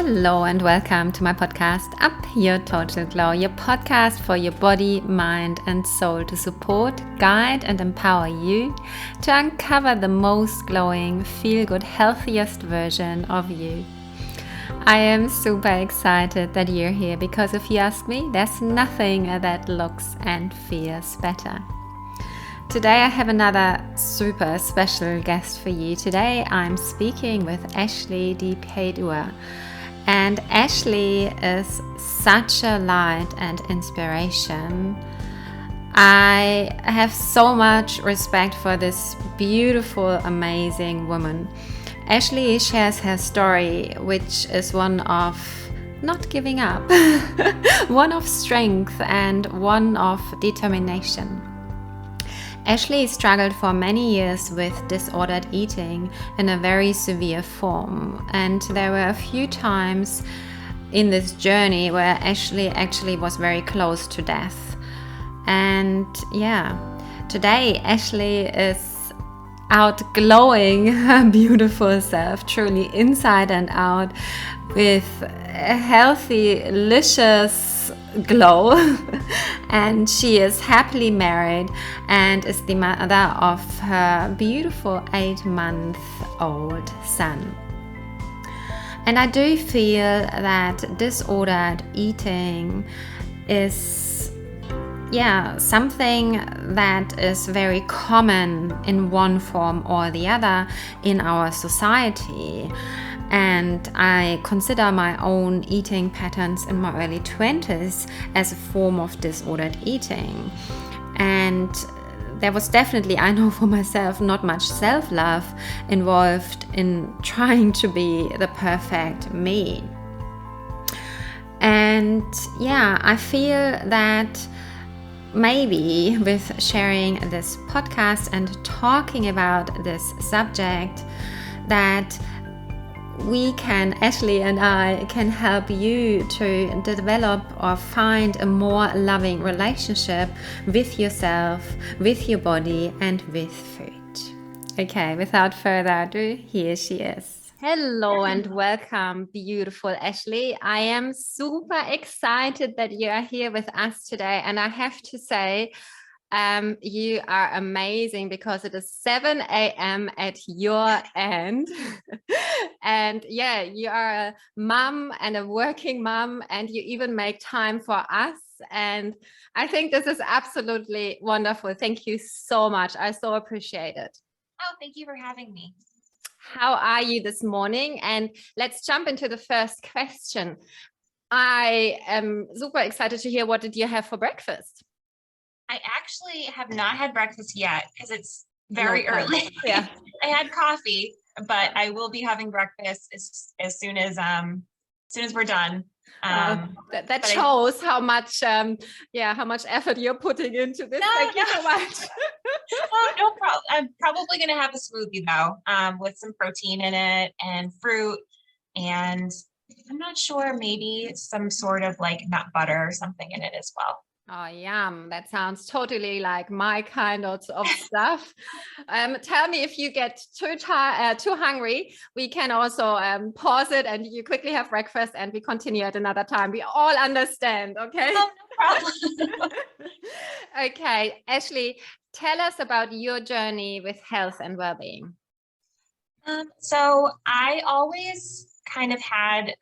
Hello and welcome to my podcast, Up Your Total Glow, your podcast for your body, mind, and soul to support, guide, and empower you to uncover the most glowing, feel good, healthiest version of you. I am super excited that you're here because if you ask me, there's nothing that looks and feels better. Today I have another super special guest for you. Today I'm speaking with Ashley DiPadua. And Ashley is such a light and inspiration. I have so much respect for this beautiful, amazing woman. Ashley shares her story, which is one of not giving up, one of strength and one of determination. Ashley struggled for many years with disordered eating in a very severe form, and there were a few times in this journey where Ashley actually was very close to death. And today Ashley is out glowing her beautiful self, truly inside and out, with a healthy, delicious glow. And she is happily married and is the mother of her beautiful 8-month-old son. And I do feel that disordered eating is something that is very common in one form or the other in our society. And I consider my own eating patterns in my early 20s as a form of disordered eating. And there was definitely, I know for myself, not much self-love involved in trying to be the perfect me. And I feel that maybe with sharing this podcast and talking about this subject, that we can, Ashley and I, can help you to develop or find a more loving relationship with yourself, with your body, and with food. Okay, without further ado, here she is. Hello and welcome, beautiful Ashley. I am super excited that you are here with us today, and I have to say, you are amazing because it is 7 a.m. at your end. And you are a mom and a working mom, and you even make time for us. And I think this is absolutely wonderful. Thank you so much. I so appreciate it. Oh, thank you for having me. How are you this morning? And let's jump into the first question. I am super excited to hear, what did you have for breakfast? I actually have not had breakfast yet because it's very early. Yeah. I had coffee, but I will be having breakfast as soon as we're done. That shows how much effort you're putting into this. Thank you so much. Oh, no problem. I'm probably going to have a smoothie though, with some protein in it and fruit, and I'm not sure, maybe some sort of like nut butter or something in it as well. Oh, yum. That sounds totally like my kind of stuff. Tell me if you get too hungry. We can also pause it and you quickly have breakfast and we continue at another time. We all understand, okay? Oh, no problem. Okay, Ashley, tell us about your journey with health and well-being. So I always kind of had,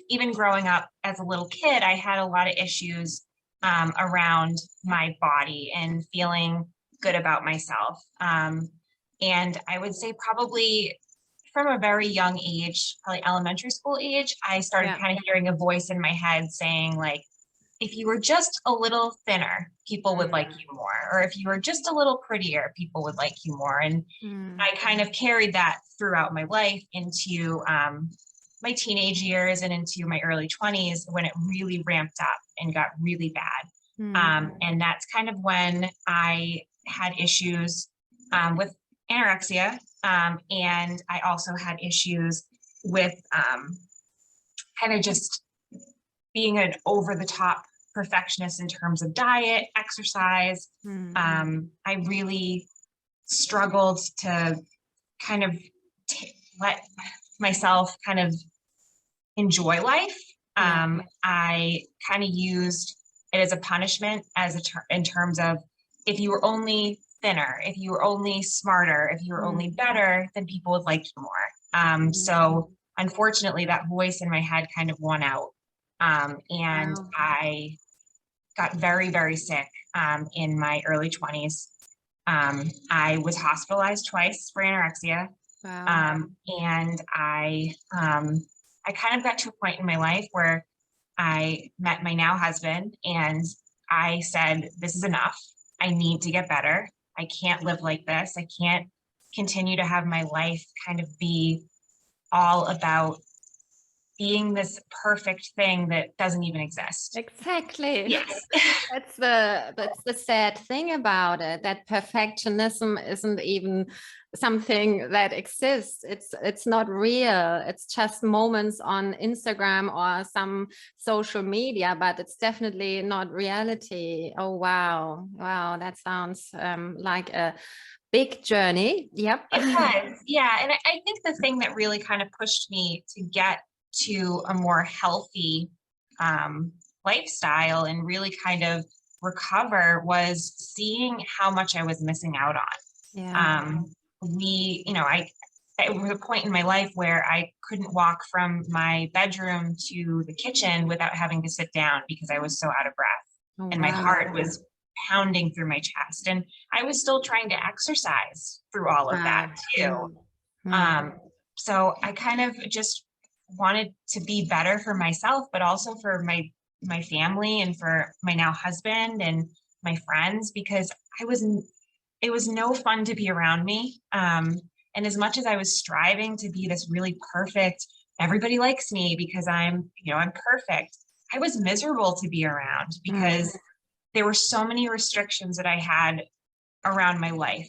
even growing up as a little kid, I had a lot of issues around my body and feeling good about myself. And I would say probably from a very young age, probably elementary school age, I started kind of hearing a voice in my head saying, like, if you were just a little thinner, people would like you more. Or if you were just a little prettier, people would like you more. And I kind of carried that throughout my life into my teenage years and into my early 20s, when it really ramped up and got really bad. And that's kind of when I had issues with anorexia. And I also had issues with kind of just being an over the top perfectionist in terms of diet, exercise. I really struggled to kind of let myself kind of enjoy life. I kind of used it as a punishment in terms of, if you were only thinner, if you were only smarter, if you were only better, then people would like you more. So unfortunately, that voice in my head kind of won out. And I got very, very sick in my early 20s. I was hospitalized twice for anorexia. And I kind of got to a point in my life where I met my now husband, and I said, this is enough. I need to get better. I can't live like this. I can't continue to have my life kind of be all about being this perfect thing that doesn't even exist. Exactly. Yes. That's the sad thing about it, that perfectionism isn't even something that exists. It's not real. It's just moments on Instagram or some social media, but it's definitely not reality. Oh, wow. Wow. That sounds like a big journey. Yep. It was. Yeah. And I think the thing that really kind of pushed me to get to a more healthy lifestyle and really kind of recover was seeing how much I was missing out on. Yeah. It was a point in my life where I couldn't walk from my bedroom to the kitchen without having to sit down because I was so out of breath, and my heart was pounding through my chest, and I was still trying to exercise through all of that too. So I kind of just wanted to be better for myself, but also for my family and for my now husband and my friends, because it was no fun to be around me. And as much as I was striving to be this really perfect, everybody likes me because I'm perfect, I was miserable to be around because there were so many restrictions that I had around my life.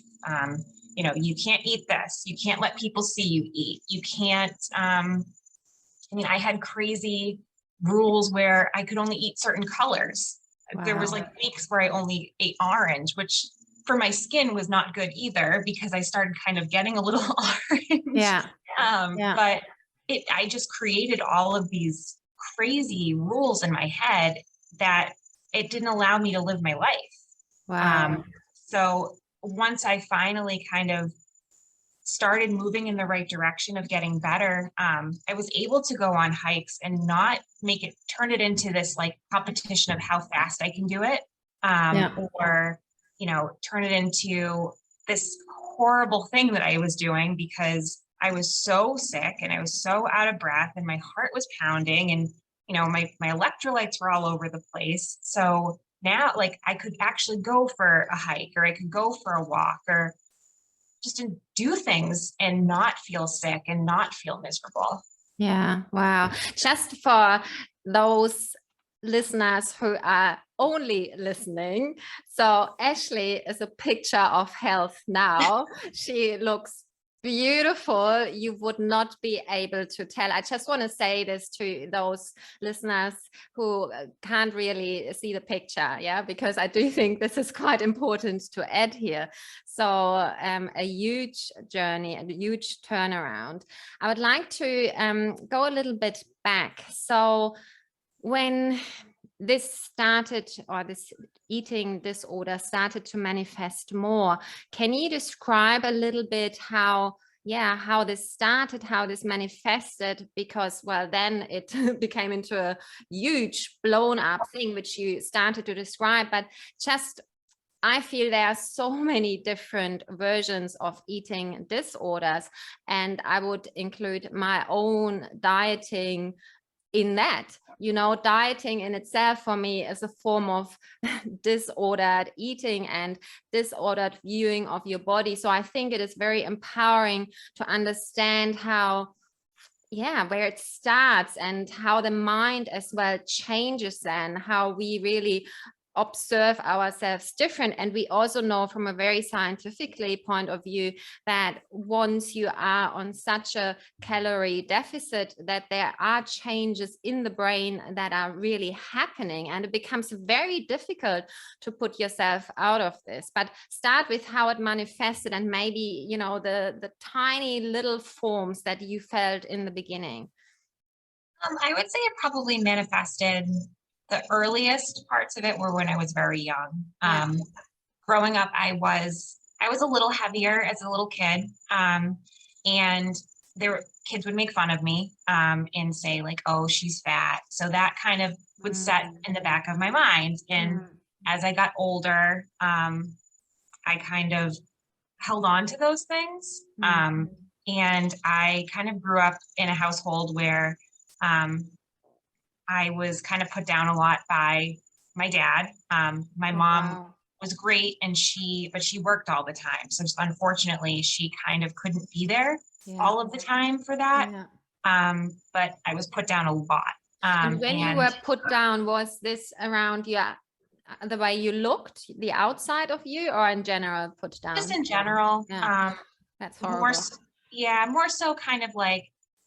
You can't eat this. You can't let people see you eat. You can't, I had crazy rules where I could only eat certain colors. There was like weeks where I only ate orange, which for my skin was not good either, because I started kind of getting a little orange. But I just created all of these crazy rules in my head that it didn't allow me to live my life. So once I finally kind of started moving in the right direction of getting better, I was able to go on hikes and not turn it into this like competition of how fast I can do it. Or, turn it into this horrible thing that I was doing because I was so sick and I was so out of breath and my heart was pounding and, my electrolytes were all over the place. So now, like, I could actually go for a hike, or I could go for a walk, or just to do things and not feel sick and not feel miserable. Yeah. Wow. Just for those listeners who are only listening. So Ashley is a picture of health now. She looks beautiful. You would not be able to tell. I just want to say this to those listeners who can't really see the picture, because I do think this is quite important to add here. So a huge journey and a huge turnaround. I would like to go a little bit back. So when this started, or this eating disorder started to manifest more, can you describe a little bit how this started, how this manifested? Because, well, then it became into a huge blown up thing, which you started to describe. But just, I feel there are so many different versions of eating disorders, and I would include my own dieting in that. Dieting in itself for me is a form of disordered eating and disordered viewing of your body. So I think it is very empowering to understand how, where it starts and how the mind as well changes, then how we really observe ourselves different. And we also know from a very scientifically point of view that once you are on such a calorie deficit, that there are changes in the brain that are really happening, and it becomes very difficult to put yourself out of this. But start with how it manifested, and maybe the tiny little forms that you felt in the beginning. I would say it probably manifested, the earliest parts of it were when I was very young. Yeah. Growing up, I was a little heavier as a little kid. And kids would make fun of me, and say like, oh, she's fat. So that kind of would set in the back of my mind. And as I got older, I kind of held on to those things. And I kind of grew up in a household where I was kind of put down a lot by my dad. My mom Wow. was great, but she worked all the time. So unfortunately, she kind of couldn't be there Yeah. all of the time for that. Yeah. But I was put down a lot. And when you And were put down, was this around the way you looked, the outside of you, or in general put down? just in general, Yeah. That's more, horrible. more so kind of like,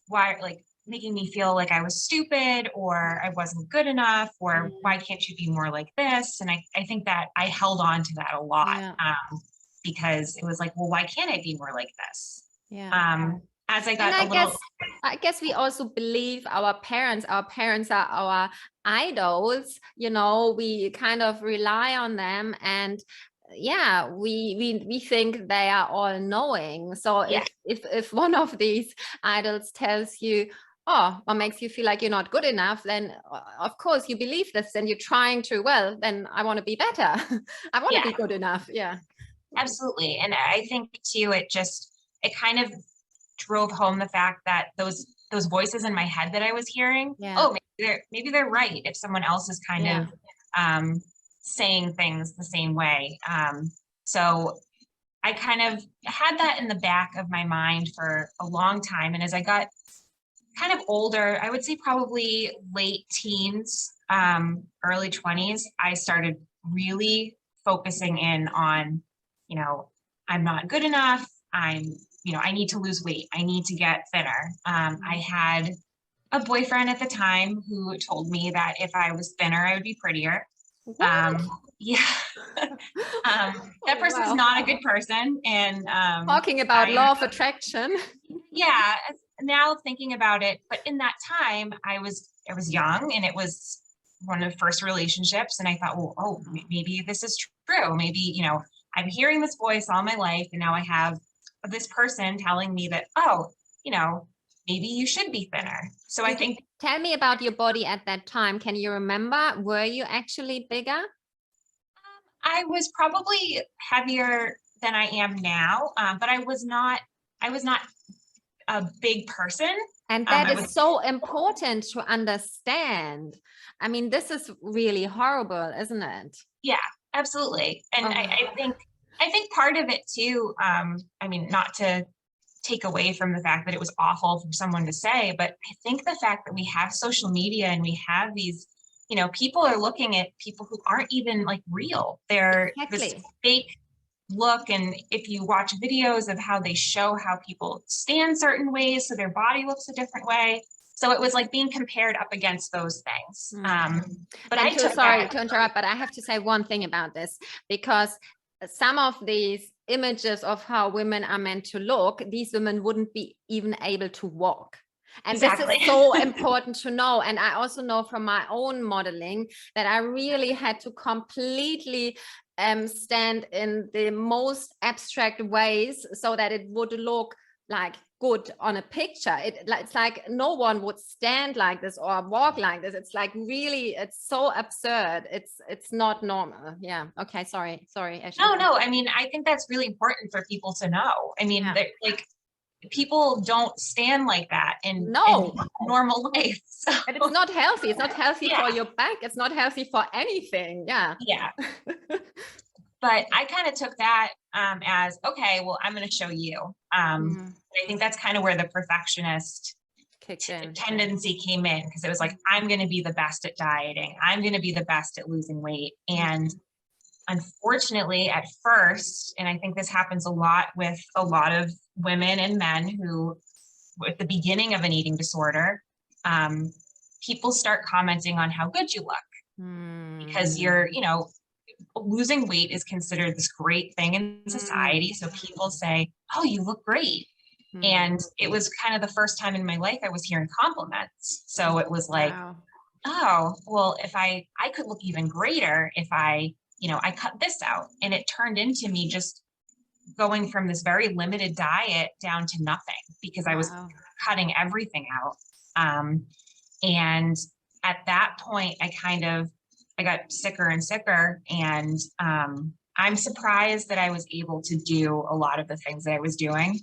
why, like making me feel like I was stupid or I wasn't good enough, or why can't you be more like this? And I think that I held on to that a lot, Yeah. because it was like, well, why can't I be more like this? Yeah. As I And got a little, I guess we also believe our parents. Our parents are our idols. You know, we kind of rely on them, and yeah, we think they are all knowing. So yeah, if one of these idols tells you, oh, or makes you feel like you're not good enough, then of course you believe this, and you're trying to, well, then I want to be better. I want to yeah, be good enough. Yeah. absolutely. And I think too, it kind of drove home the fact that those voices in my head that I was hearing, Yeah. oh, maybe they're right if someone else is kind of saying things the same way. So I kind of had that in the back of my mind for a long time. And as I got kind of older, I would say probably late teens, early 20s, I started really focusing in on, I'm not good enough. I need to lose weight. I need to get thinner. I had a boyfriend at the time who told me that if I was thinner, I would be prettier. What? Yeah. That person's Wow. not a good person. And Talking about law of attraction. yeah, now thinking about it, but in that time I was young, and it was one of the first relationships, and I thought, well, oh, maybe this is true. Maybe, I'm hearing this voice all my life, and now I have this person telling me that, oh, maybe you should be thinner. So I think, tell me about your body at that time. Can you remember? Were you actually bigger? I was probably heavier than I am now, but I was not a big person. And that is so important to understand. I mean, this is really horrible, isn't it? Yeah, absolutely. And I think part of it too, not to take away from the fact that it was awful for someone to say, but I think the fact that we have social media and we have these, people are looking at people who aren't even like real. They're this fake look. And if you watch videos of how they show how people stand certain ways, so their body looks a different way. So it was like being compared up against those things. But sorry to interrupt, but I have to say one thing about this, because some of these images of how women are meant to look, these women wouldn't be even able to walk. And this is so important to know. And I also know from my own modeling that I really had to completely stand in the most abstract ways so that it would look like good on a picture. It's like no one would stand like this or walk like this. It's like really, it's so absurd. It's not normal. Yeah. Okay. Sorry, Ashley. No. I mean, I think that's really important for people to know. I mean, like people don't stand like that in normal life. So. And it's not healthy. It's not healthy for your back. It's not healthy for anything. Yeah. Yeah. But I kind of took that as, okay, well, I'm going to show you. I think that's kind of where the perfectionist tendency came in, because it was like, I'm going to be the best at dieting. I'm going to be the best at losing weight. And unfortunately, at first, and I think this happens a lot with a lot of women and men who, at the beginning of an eating disorder, people start commenting on how good you look, because you're, losing weight is considered this great thing in society. So people say, oh, you look great. And it was kind of the first time in my life I was hearing compliments. So it was like, Wow. oh, well, if I could look even greater if I, I cut this out. And it turned into me just going from this very limited diet down to nothing because I was cutting everything out. And at that point, I got sicker and sicker. And I'm surprised that I was able to do a lot of the things that I was doing,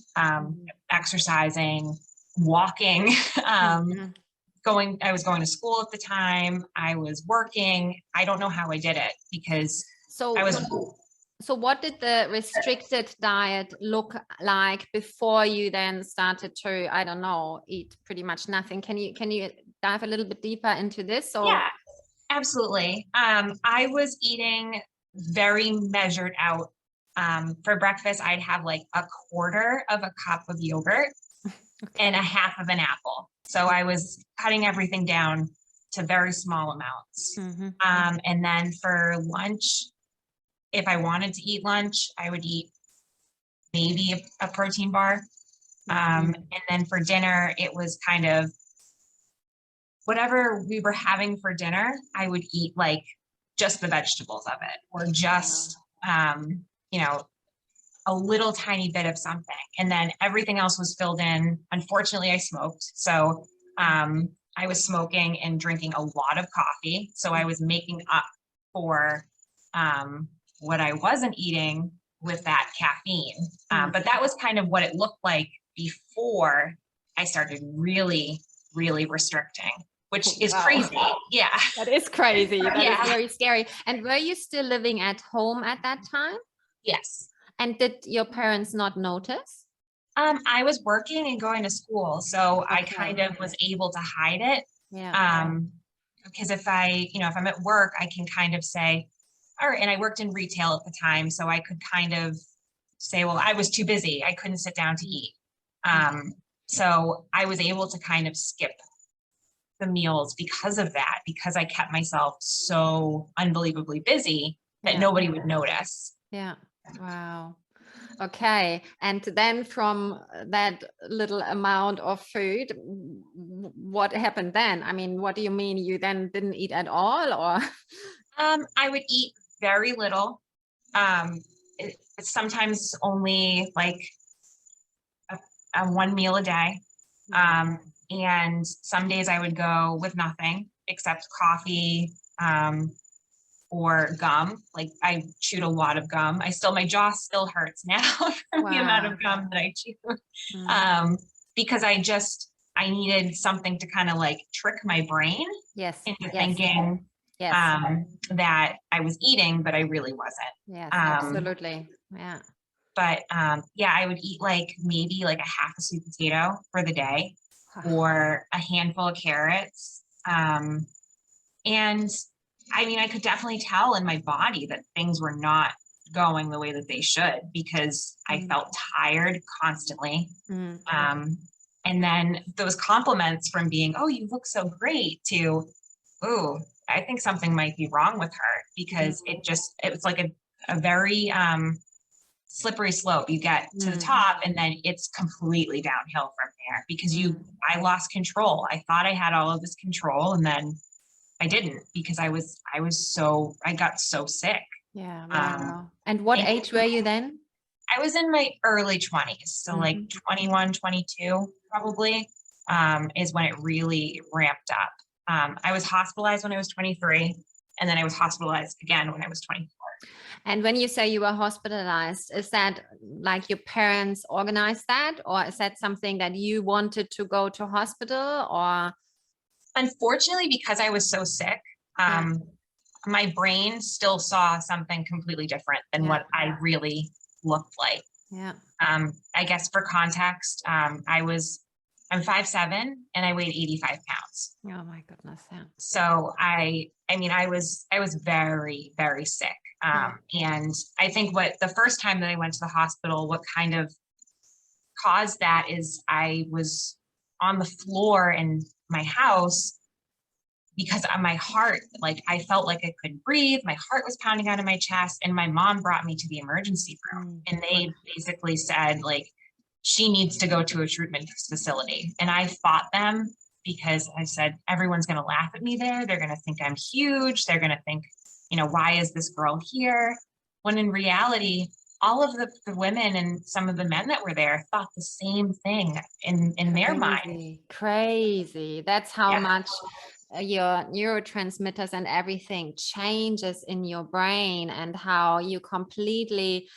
exercising, walking, I was going to school at the time. I was working. I don't know how I did it because So what did the restricted diet look like before you then started to, I don't know, eat pretty much nothing? Can you dive a little bit deeper into this? Yeah, absolutely. I was eating very measured out. For breakfast, I'd have like a quarter of a cup of yogurt and a half of an apple. So I was cutting everything down to very small amounts. And then for lunch, if I wanted to eat lunch, I would eat maybe a protein bar. And then for dinner, it was kind of whatever we were having for dinner, I would eat like just the vegetables of it or just, a little tiny bit of something. And then everything else was filled in. Unfortunately, I smoked. So I was smoking and drinking a lot of coffee. So I was making up for what I wasn't eating with that caffeine. But that was kind of what it looked like before I started really, really restricting, which is crazy. Yeah. That is crazy. That is very scary. And were you still living at home at that time? Yes. And did your parents not notice? I was working and going to school, so I kind of was able to hide it. Because if I'm at work, I can kind of say, all right, and I worked in retail at the time, so I could kind of say, well, I was too busy. I couldn't sit down to eat. So I was able to kind of skip the meals because of that, because I kept myself so unbelievably busy that nobody would notice. Yeah. Wow. Okay. And then from that little amount of food, what happened then? I mean, what do you mean? You then didn't eat at all, or? I would eat very little. It's sometimes only like a one meal a day. And some days I would go with nothing except coffee, or gum. Like I chewed a lot of gum. My jaw still hurts now from the amount of gum that I chew. Because I needed something to kind of like trick my brain into thinking that I was eating, but I really wasn't. Yes, absolutely. Yeah. But I would eat like maybe like a half a sweet potato for the day or a handful of carrots. And I mean, I could definitely tell in my body that things were not going the way that they should because I felt tired constantly. And then those compliments from being, oh, you look so great, to, oh, I think something might be wrong with her, because it was like a very slippery slope. You get to the top and then it's completely downhill from there because I lost control. I thought I had all of this control, and then I didn't, because I got so sick. Yeah. Wow. And what age were you then? I was in my early 20s. So like 21, 22, probably, is when it really ramped up. I was hospitalized when I was 23, and then I was hospitalized again when I was 24. And when you say you were hospitalized, is that like your parents organized that, or is that something that you wanted to go to hospital, or? Unfortunately, because I was so sick, my brain still saw something completely different than what I really looked like. Yeah. I guess for context, I'm 5'7" and I weighed 85 pounds. Oh my goodness. Yeah. So I was very, very sick. And I think the first time that I went to the hospital, what kind of caused that is I was on the floor in my house because of my heart, like I felt like I couldn't breathe. My heart was pounding out of my chest, and my mom brought me to the emergency room, and they basically said, like, she needs to go to a treatment facility. And I fought them because I said, everyone's going to laugh at me there. They're going to think I'm huge. They're going to think, why is this girl here? When in reality, all of the women and some of the men that were there thought the same thing in their mind. Crazy. That's how much your neurotransmitters and everything changes in your brain, and how you completely,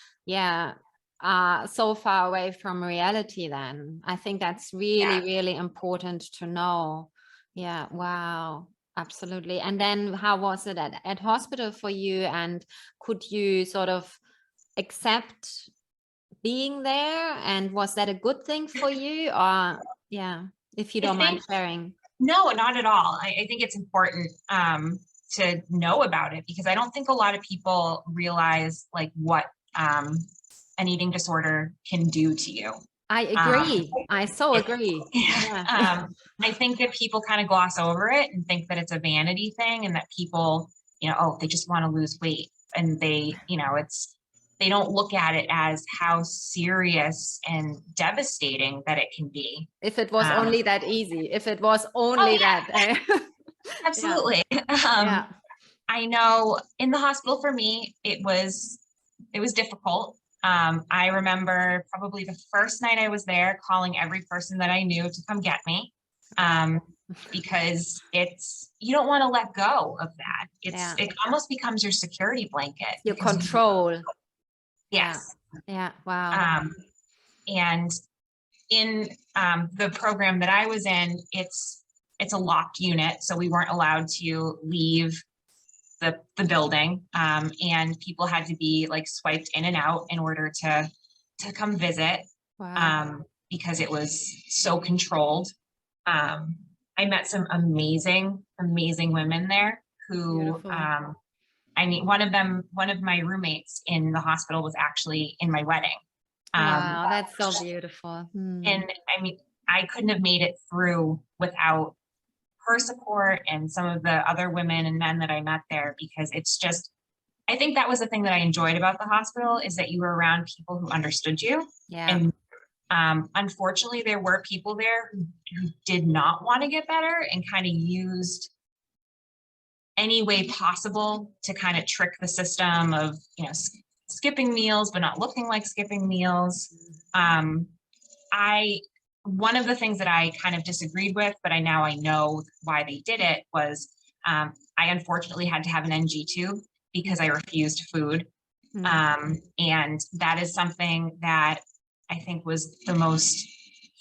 are so far away from reality. Then I think that's really important to know. Yeah. Wow. Absolutely. And then how was it at hospital for you? And could you sort of accept being there? And was that a good thing for you? Or if you don't mind sharing. No, not at all. I think it's important to know about it, because I don't think a lot of people realize like what an eating disorder can do to you. I agree. I so agree. I think that people kind of gloss over it and think that it's a vanity thing, and that people, they just want to lose weight, and they don't look at it as how serious and devastating that it can be. If it was only that easy, if it was only that. Absolutely. I know in the hospital for me, it was difficult. I remember probably the first night I was there calling every person that I knew to come get me, because you don't want to let go of that. It almost becomes your security blanket. Your control. Yes. Yeah. Wow. And in the program that I was in, it's a locked unit, so we weren't allowed to leave the building, and people had to be like swiped in and out in order to come visit. Wow. Because it was so controlled. I met some amazing women there who, one of my roommates in the hospital was actually in my wedding. Wow, that's so beautiful. And I couldn't have made it through without her support and some of the other women and men that I met there, because it's just, I think that was the thing that I enjoyed about the hospital, is that you were around people who understood you. Yeah. And unfortunately, there were people there who did not want to get better and kind of used any way possible to kind of trick the system of, skipping meals, but not looking like skipping meals. One of the things that I kind of disagreed with, but I know why they did it, was I unfortunately had to have an NG tube because I refused food. And that is something that I think was the most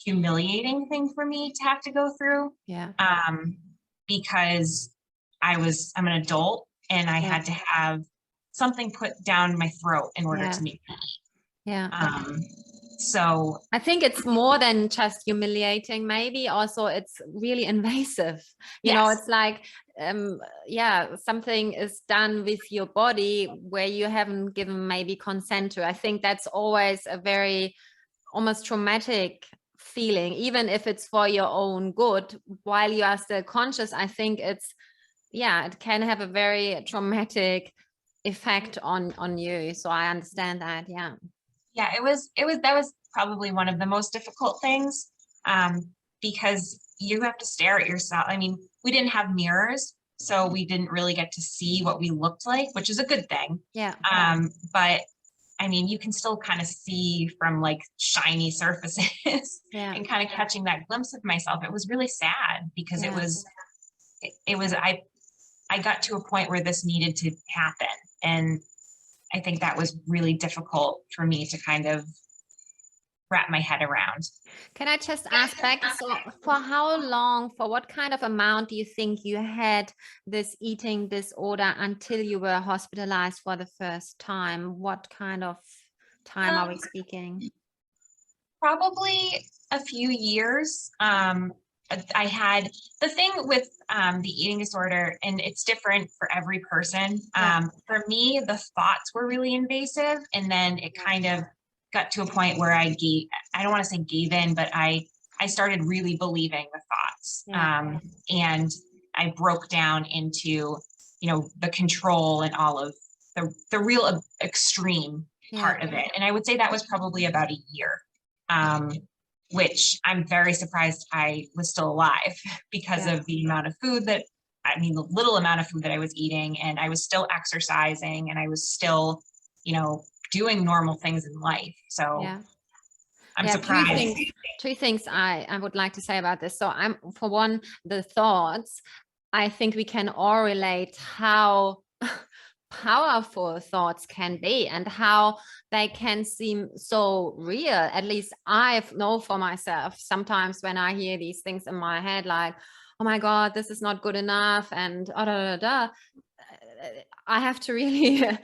humiliating thing for me to have to go through. Yeah. Because I'm an adult, and I had to have something put down my throat in order to make me eat. Yeah. So I think it's more than just humiliating. Maybe also it's really invasive. You know, it's like, something is done with your body where you haven't given maybe consent to. I think that's always a very almost traumatic feeling, even if it's for your own good. While you are still conscious, I think it can have a very traumatic effect on you. So I understand that. Yeah, that was probably one of the most difficult things, because you have to stare at yourself. I mean, we didn't have mirrors, so we didn't really get to see what we looked like, which is a good thing. Yeah. But I mean, you can still kind of see from like shiny surfaces and kind of catching that glimpse of myself. It was really sad, because it was I got to a point where this needed to happen. And I think that was really difficult for me to kind of wrap my head around. Can I just ask back, so for how long, for what kind of amount do you think you had this eating disorder until you were hospitalized for the first time? What kind of time are we speaking? Probably a few years. I had the thing with the eating disorder, and it's different for every person. For me, the thoughts were really invasive, and then it kind of got to a point where I don't want to say gave in, but I started really believing the thoughts. And I broke down into, the control and all of the real extreme part of it. And I would say that was probably about a year. which I'm very surprised I was still alive because of the amount of food the little amount of food that I was eating, and I was still exercising, and I was still, doing normal things in life. So I'm surprised. Two things I would like to say about this. So for one, the thoughts, I think we can all relate how powerful thoughts can be and how they can seem so real. At least I know for myself, sometimes when I hear these things in my head, like, oh my God, this is not good enough, and I have to really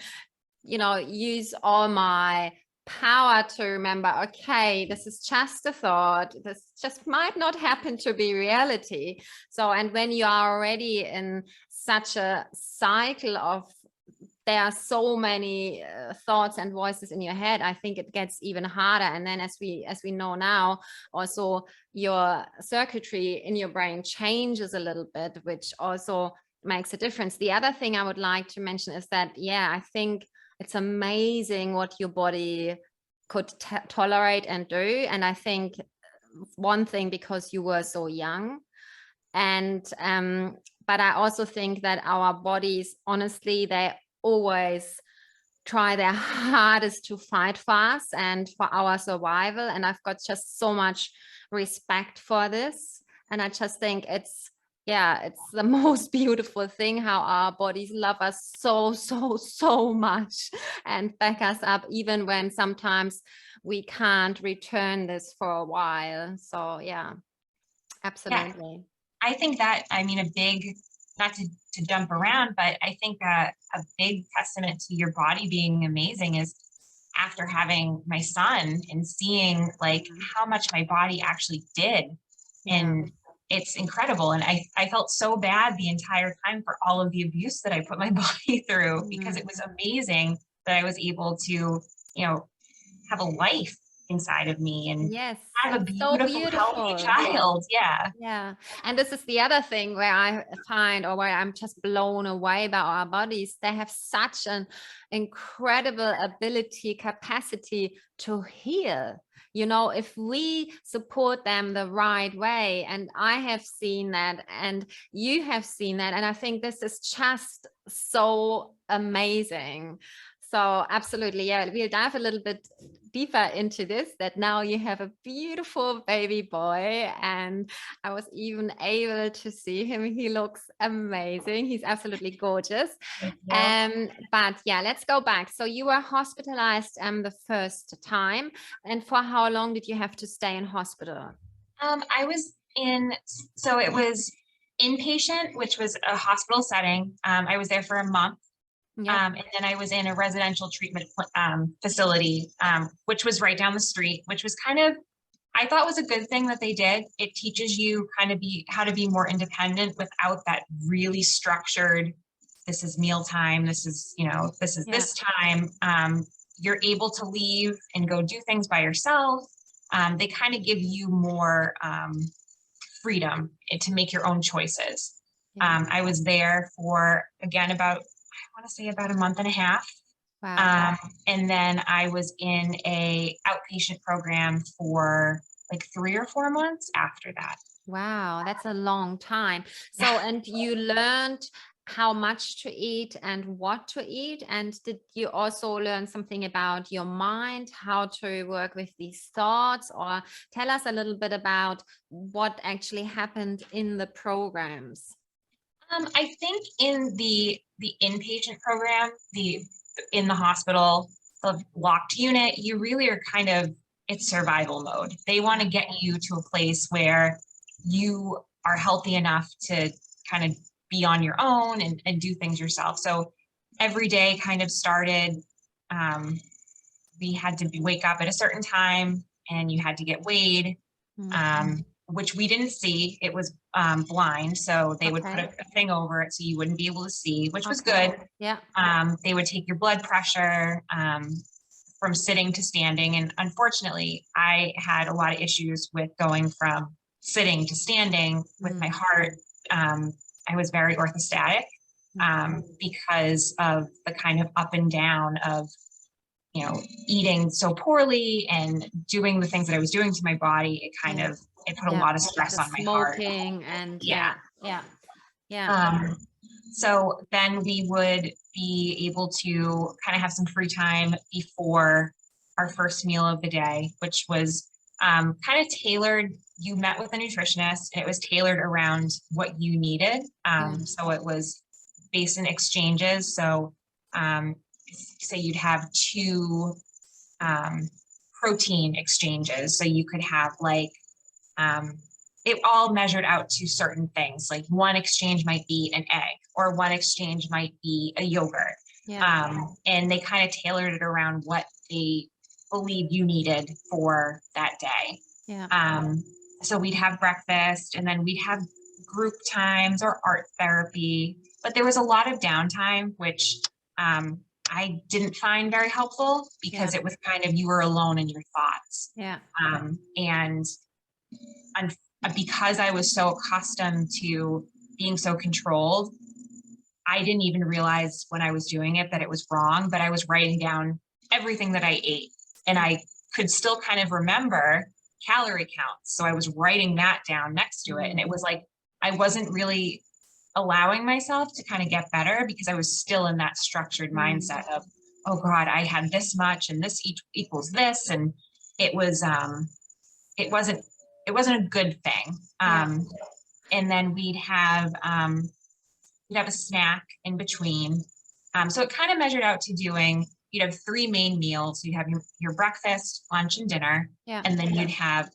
use all my power to remember, okay, this is just a thought, this just might not happen to be reality. So, and when you are already in such a cycle of, there are so many thoughts and voices in your head, I think it gets even harder. And then as we know now, also your circuitry in your brain changes a little bit, which also makes a difference. The other thing I would like to mention is that, I think it's amazing what your body could tolerate and do. And I think one thing, because you were so young, and but I also think that our bodies, honestly, they always try their hardest to fight for us and for our survival. And I've got just so much respect for this. And I just think it's the most beautiful thing, how our bodies love us so, so, so much and back us up, even when sometimes we can't return this for a while. So absolutely. Yeah. I think that, a big, not to jump around, but I think a big testament to your body being amazing is after having my son and seeing like how much my body actually did. And it's incredible. And I felt so bad the entire time for all of the abuse that I put my body through, because it was amazing that I was able to, have a life inside of me and have a beautiful, healthy child. Yeah. And this is the other thing where I find, or where I'm just blown away by our bodies. They have such an incredible ability, capacity to heal. If we support them the right way, and I have seen that, and you have seen that, and I think this is just so amazing. So absolutely, we'll dive a little bit deeper into this, that now you have a beautiful baby boy, and I was even able to see him. He looks amazing. He's absolutely gorgeous. But let's go back. So you were hospitalized the first time, and for how long did you have to stay in hospital? So it was inpatient, which was a hospital setting. I was there for a month. And then I was in a residential treatment facility, which was right down the street, which was I thought was a good thing that they did. It teaches you how to be more independent without that really structured, this is mealtime, this is, this time. You're able to leave and go do things by yourself. They kind of give you more freedom to make your own choices. I was there for, again, about a month and a half. Wow. And then I was in a outpatient program for like 3 or 4 months after that. Wow, that's a long time. So, and you learned how much to eat and what to eat. And did you also learn something about your mind, how to work with these thoughts? Or tell us a little bit about what actually happened in the programs. I think in the inpatient program, in the hospital, the locked unit, you really are it's survival mode. They want to get you to a place where you are healthy enough to kind of be on your own and do things yourself. So every day kind of started, we had to wake up at a certain time, and you had to get weighed. Which we didn't see. It was blind. So they would put a thing over it so you wouldn't be able to see, which was good. They would take your blood pressure from sitting to standing. And unfortunately, I had a lot of issues with going from sitting to standing with my heart. I was very orthostatic because of the kind of up and down of eating so poorly and doing the things that I was doing to my body, it put a lot of stress on my heart. Smoking and Yeah. Yeah. So then we would be able to kind of have some free time before our first meal of the day, which was kind of tailored. You met with a nutritionist and it was tailored around what you needed. So it was based in exchanges. So say you'd have two protein exchanges. So you could have it all measured out to certain things. Like one exchange might be an egg, or one exchange might be a yogurt. And they kind of tailored it around what they believed you needed for that day. So we'd have breakfast, and then we'd have group times or art therapy, but there was a lot of downtime, which I didn't find very helpful because it was kind of, you were alone in your thoughts. And because I was so accustomed to being so controlled, I didn't even realize when I was doing it that it was wrong, but I was writing down everything that I ate, and I could still kind of remember calorie counts. So I was writing that down next to it. And it was like, I wasn't really allowing myself to kind of get better because I was still in that structured mindset of, oh God, I had this much and this equals this. And it wasn't a good thing. And then we'd have a snack in between. So it kind of measured out to you'd have 3 main meals. You'd have your breakfast, lunch, and dinner. And then you'd have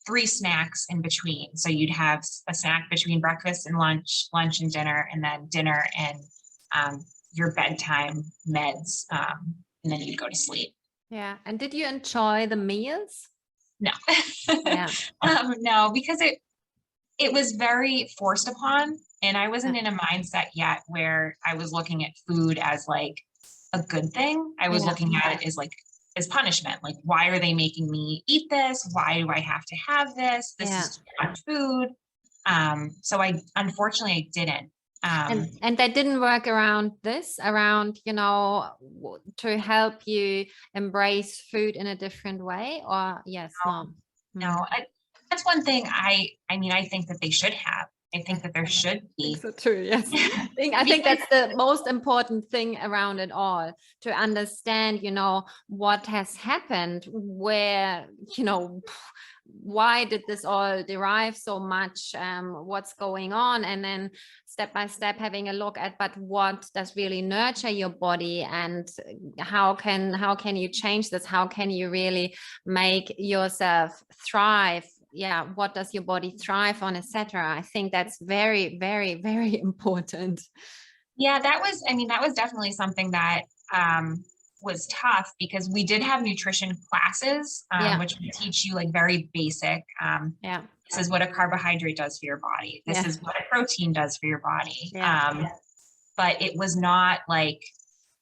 3 snacks in between. So you'd have a snack between breakfast and lunch and dinner, and then dinner and your bedtime meds. And then you'd go to sleep. Yeah. And did you enjoy the meals? No. No, because it was very forced upon, and I wasn't in a mindset yet where I was looking at food as like a good thing. I was looking at it as punishment. Like, why are they making me eat this? Why do I have to have this? This is too much food. So unfortunately I didn't. And they didn't work around to help you embrace food in a different way, or yes, no. That's one thing I think that they should have. I think that there should be. So true, yes. I think that's the most important thing around it all, to understand, what has happened, where, why did this all derive so much, what's going on, and then step by step having a look at, but what does really nurture your body, and how can you change this? How can you really make yourself thrive? What does your body thrive on, etc. I think that's very, very, very important. That was definitely something that was tough, because we did have nutrition classes, which would teach you like very basic. This is what a carbohydrate does for your body. This is what a protein does for your body. But it was not like,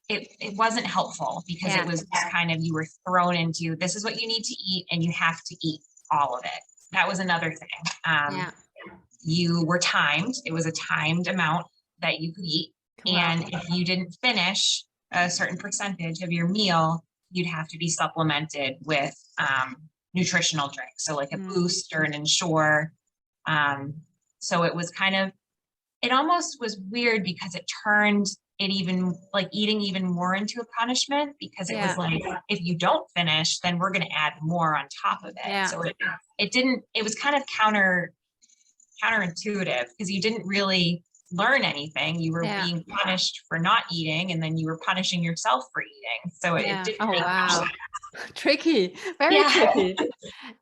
it wasn't helpful, because it was kind of, you were thrown into, this is what you need to eat, and you have to eat all of it. That was another thing. You were timed. It was a timed amount that you could eat. And if you didn't finish a certain percentage of your meal, you'd have to be supplemented with nutritional drinks. So like a Boost or an Ensure. So it was it almost was weird, because it turned it even like eating even more into a punishment, because it was like, if you don't finish, then we're going to add more on top of it. So it was kind of counterintuitive, because you didn't really learn anything. You were being punished for not eating, and then you were punishing yourself for eating. So it didn't make much sense. Tricky, very tricky.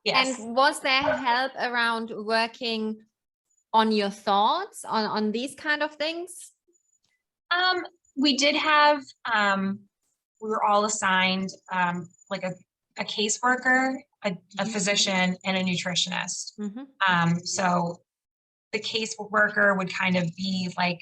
And was there help around working on your thoughts on these kind of things? We did have, we were all assigned like a caseworker, a physician, and a nutritionist. So the caseworker would kind of be like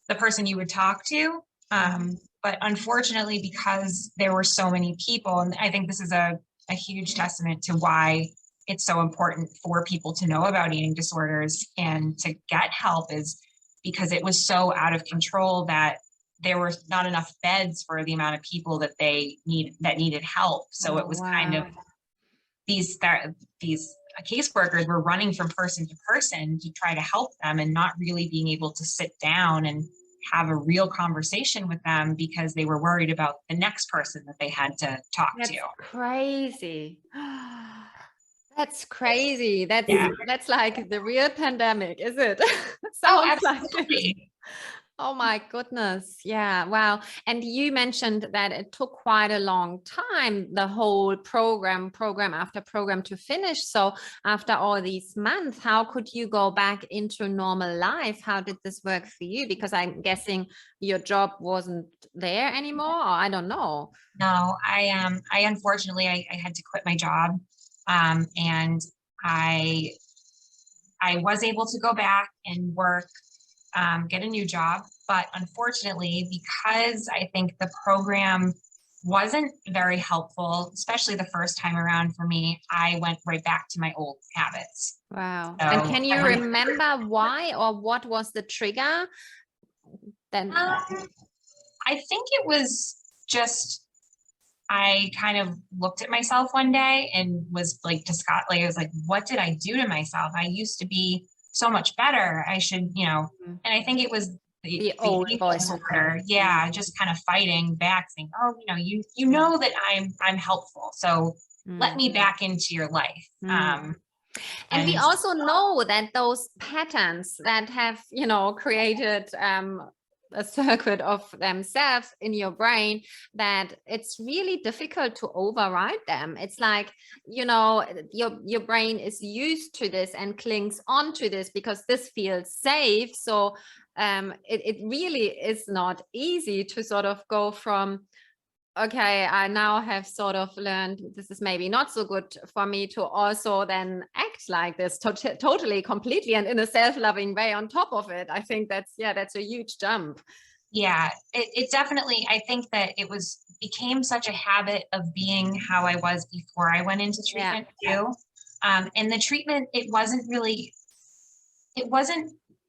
the person you would talk to. But unfortunately, because there were so many people, and I think this is a huge testament to why it's so important for people to know about eating disorders and to get help, is because it was so out of control that there were not enough beds for the amount of people that needed help. So it was kind of these caseworkers were running from person to person to try to help them and not really being able to sit down and have a real conversation with them because they were worried about the next person that they had to talk That's to. crazy. That's crazy. That's like the real pandemic, is it? Sounds like it. Oh my goodness. Yeah. Wow. And you mentioned that it took quite a long time, the whole program after program to finish. So after all these months, how could you go back into normal life? How did this work for you? Because I'm guessing your job wasn't there anymore, or I don't know. No, I unfortunately I had to quit my job. And I was able to go back and work, get a new job. But unfortunately, because I think the program wasn't very helpful, especially the first time around for me, I went right back to my old habits. Wow. So, and can you remember why, or what was the trigger? Then I think it was just, I kind of looked at myself one day and was like, I was like, what did I do to myself? I used to be so much better. I should, and I think it was the old eating voice. disorder. Yeah. Just kind of fighting back, saying, oh, you know that I'm helpful. So let me back into your life. And we also know that those patterns that have, created a circuit of themselves in your brain, that it's really difficult to override them. It's like, your brain is used to this and clings on to this because this feels safe. So it really is not easy to sort of go from, okay, I now have sort of learned this is maybe not so good for me, to also then act like this totally, completely, and in a self-loving way on top of it. I think that's a huge jump. Yeah, it definitely, I think that became such a habit of being how I was before I went into treatment too. And the treatment, it wasn't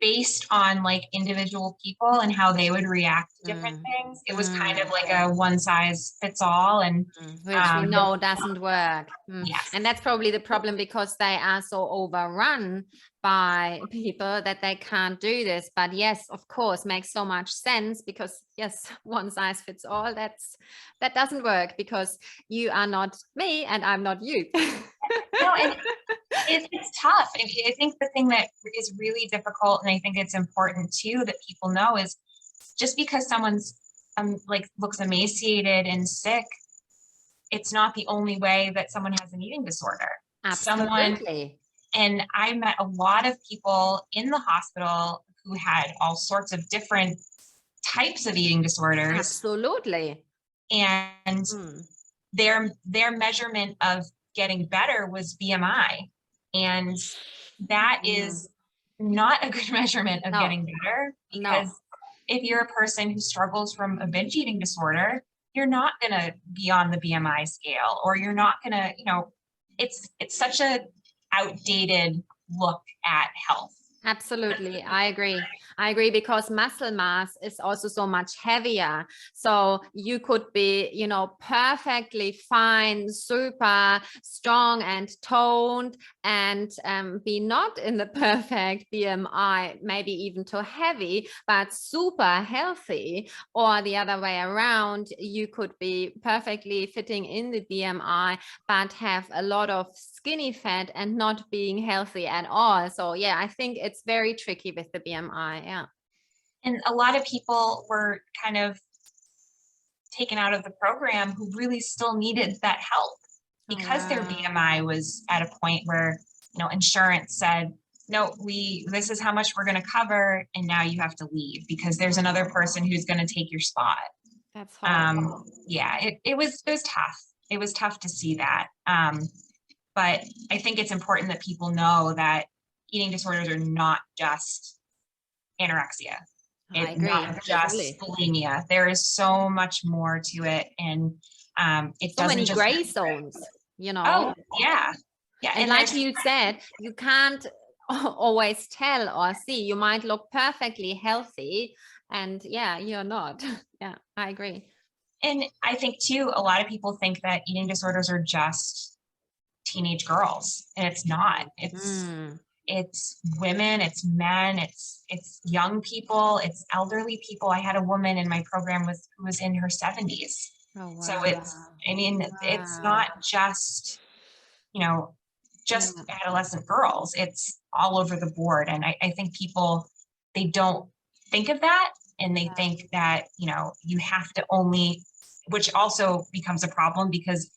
based on like individual people and how they would react to different things. It was kind of like a one size fits all, and which we know doesn't work. Yes. And that's probably the problem, because they are so overrun by people that they can't do this. But yes, of course, makes so much sense, because yes, one size fits all, that doesn't work, because you are not me and I'm not you. No, and it's tough. I think the thing that is really difficult, and I think it's important too that people know, is just because someone's looks emaciated and sick, it's not the only way that someone has an eating disorder. Absolutely. And I met a lot of people in the hospital who had all sorts of different types of eating disorders. Absolutely. And their measurement of getting better was BMI. And that is not a good measurement of getting better, because if you're a person who struggles from a binge eating disorder, you're not going to be on the BMI scale, or you're not going to, it's such a outdated look at health. Absolutely. I agree, because muscle mass is also so much heavier. So you could be, perfectly fine, super strong and toned, and be not in the perfect BMI, maybe even too heavy, but super healthy. Or the other way around, you could be perfectly fitting in the BMI, but have a lot of skinny fat and not being healthy at all. So yeah, I think it's very tricky with the BMI. Yeah. And a lot of people were kind of taken out of the program who really still needed that help, because their BMI was at a point where, insurance said, no, this is how much we're going to cover, and now you have to leave because there's another person who's going to take your spot. That's hard. Yeah, it was tough. It was tough to see that. But I think it's important that people know that eating disorders are not just anorexia. It's not just bulimia. There is so much more to it, and it so doesn't many just gray zones. Oh yeah, and like you said, you can't always tell or see. You might look perfectly healthy And yeah, you're not. Yeah, I agree. And I think too, a lot of people think that eating disorders are just teenage girls, and it's not. Mm. It's women, it's men, it's young people, it's elderly people. I had a woman in my program who was in her 70s. Oh, So wow. I mean, it's Wow. not just, you know, Yeah. just adolescent girls. It's all over the board. And I think people, they don't think of that. And they think that, you have to only, which also becomes a problem because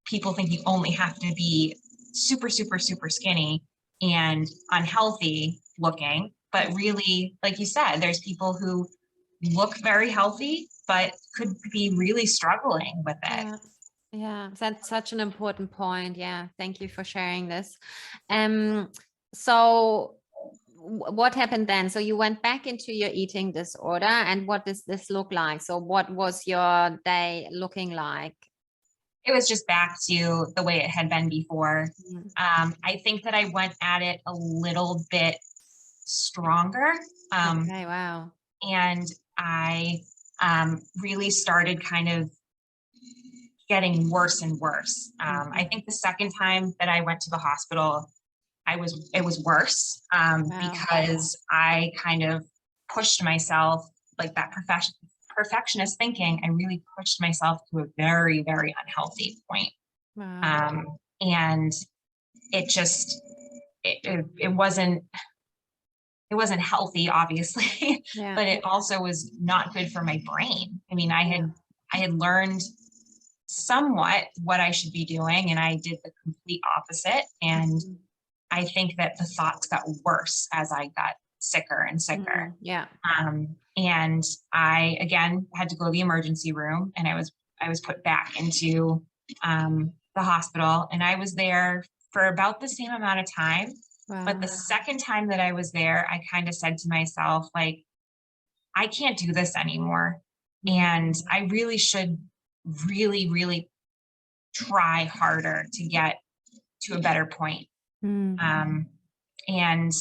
people think you only have to be super, super, super skinny and unhealthy looking. But really, like you said, there's people who look very healthy, but could be really struggling with it. Yeah. Yeah, that's such an important point. Yeah, thank you for sharing this. So what happened then? So you went back into your eating disorder, and what does this look like? So what was your day looking like? It was just back to the way it had been before. Mm. I think that I went at it a little bit stronger. Okay, wow. And I really started kind of getting worse and worse. I think the second time that I went to the hospital, it was worse Wow. because I kind of pushed myself, like that perfectionist thinking. I really pushed myself to a very, very unhealthy point. Wow. And it just, it wasn't, it wasn't healthy, obviously, Yeah. but it also was not good for my brain. I mean, Yeah. I had learned somewhat what I should be doing, and I did the complete opposite. And Mhm. I think that the thoughts got worse as I got sicker and sicker. Yeah. And I again had to go to the emergency room, and I was put back into the hospital, and I was there for about the same amount of time. But Wow. the second time that I was there, I kind of said to myself, like, I can't do this anymore. And I really should really, really try harder to get to a better point. Mm. And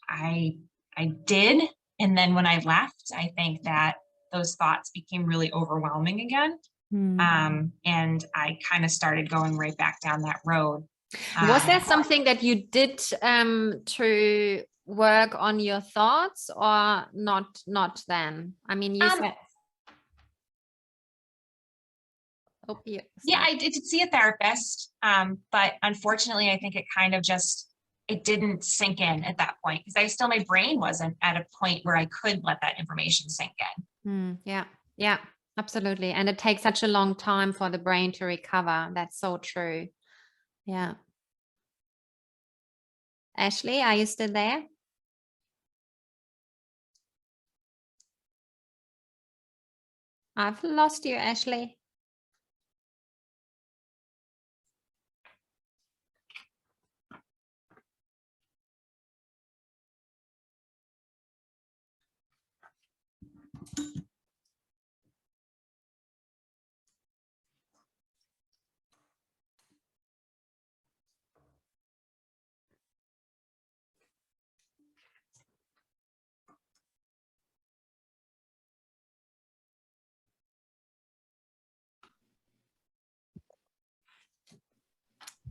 I I did. And then when I left, I think that those thoughts became really overwhelming again. Mm. And I kind of started going right back down that road. Was there Um, something that you did to work on your thoughts, or not then? I mean, you um, said, oh, yeah, yeah, sorry. I did see a therapist, but unfortunately, I think it kind of just it didn't sink in at that point because my brain wasn't at a point where I could let that information sink in. Yeah, yeah, absolutely. And it takes such a long time for the brain to recover. That's so true. Yeah. Ashley, are you still there? I've lost you, Ashley.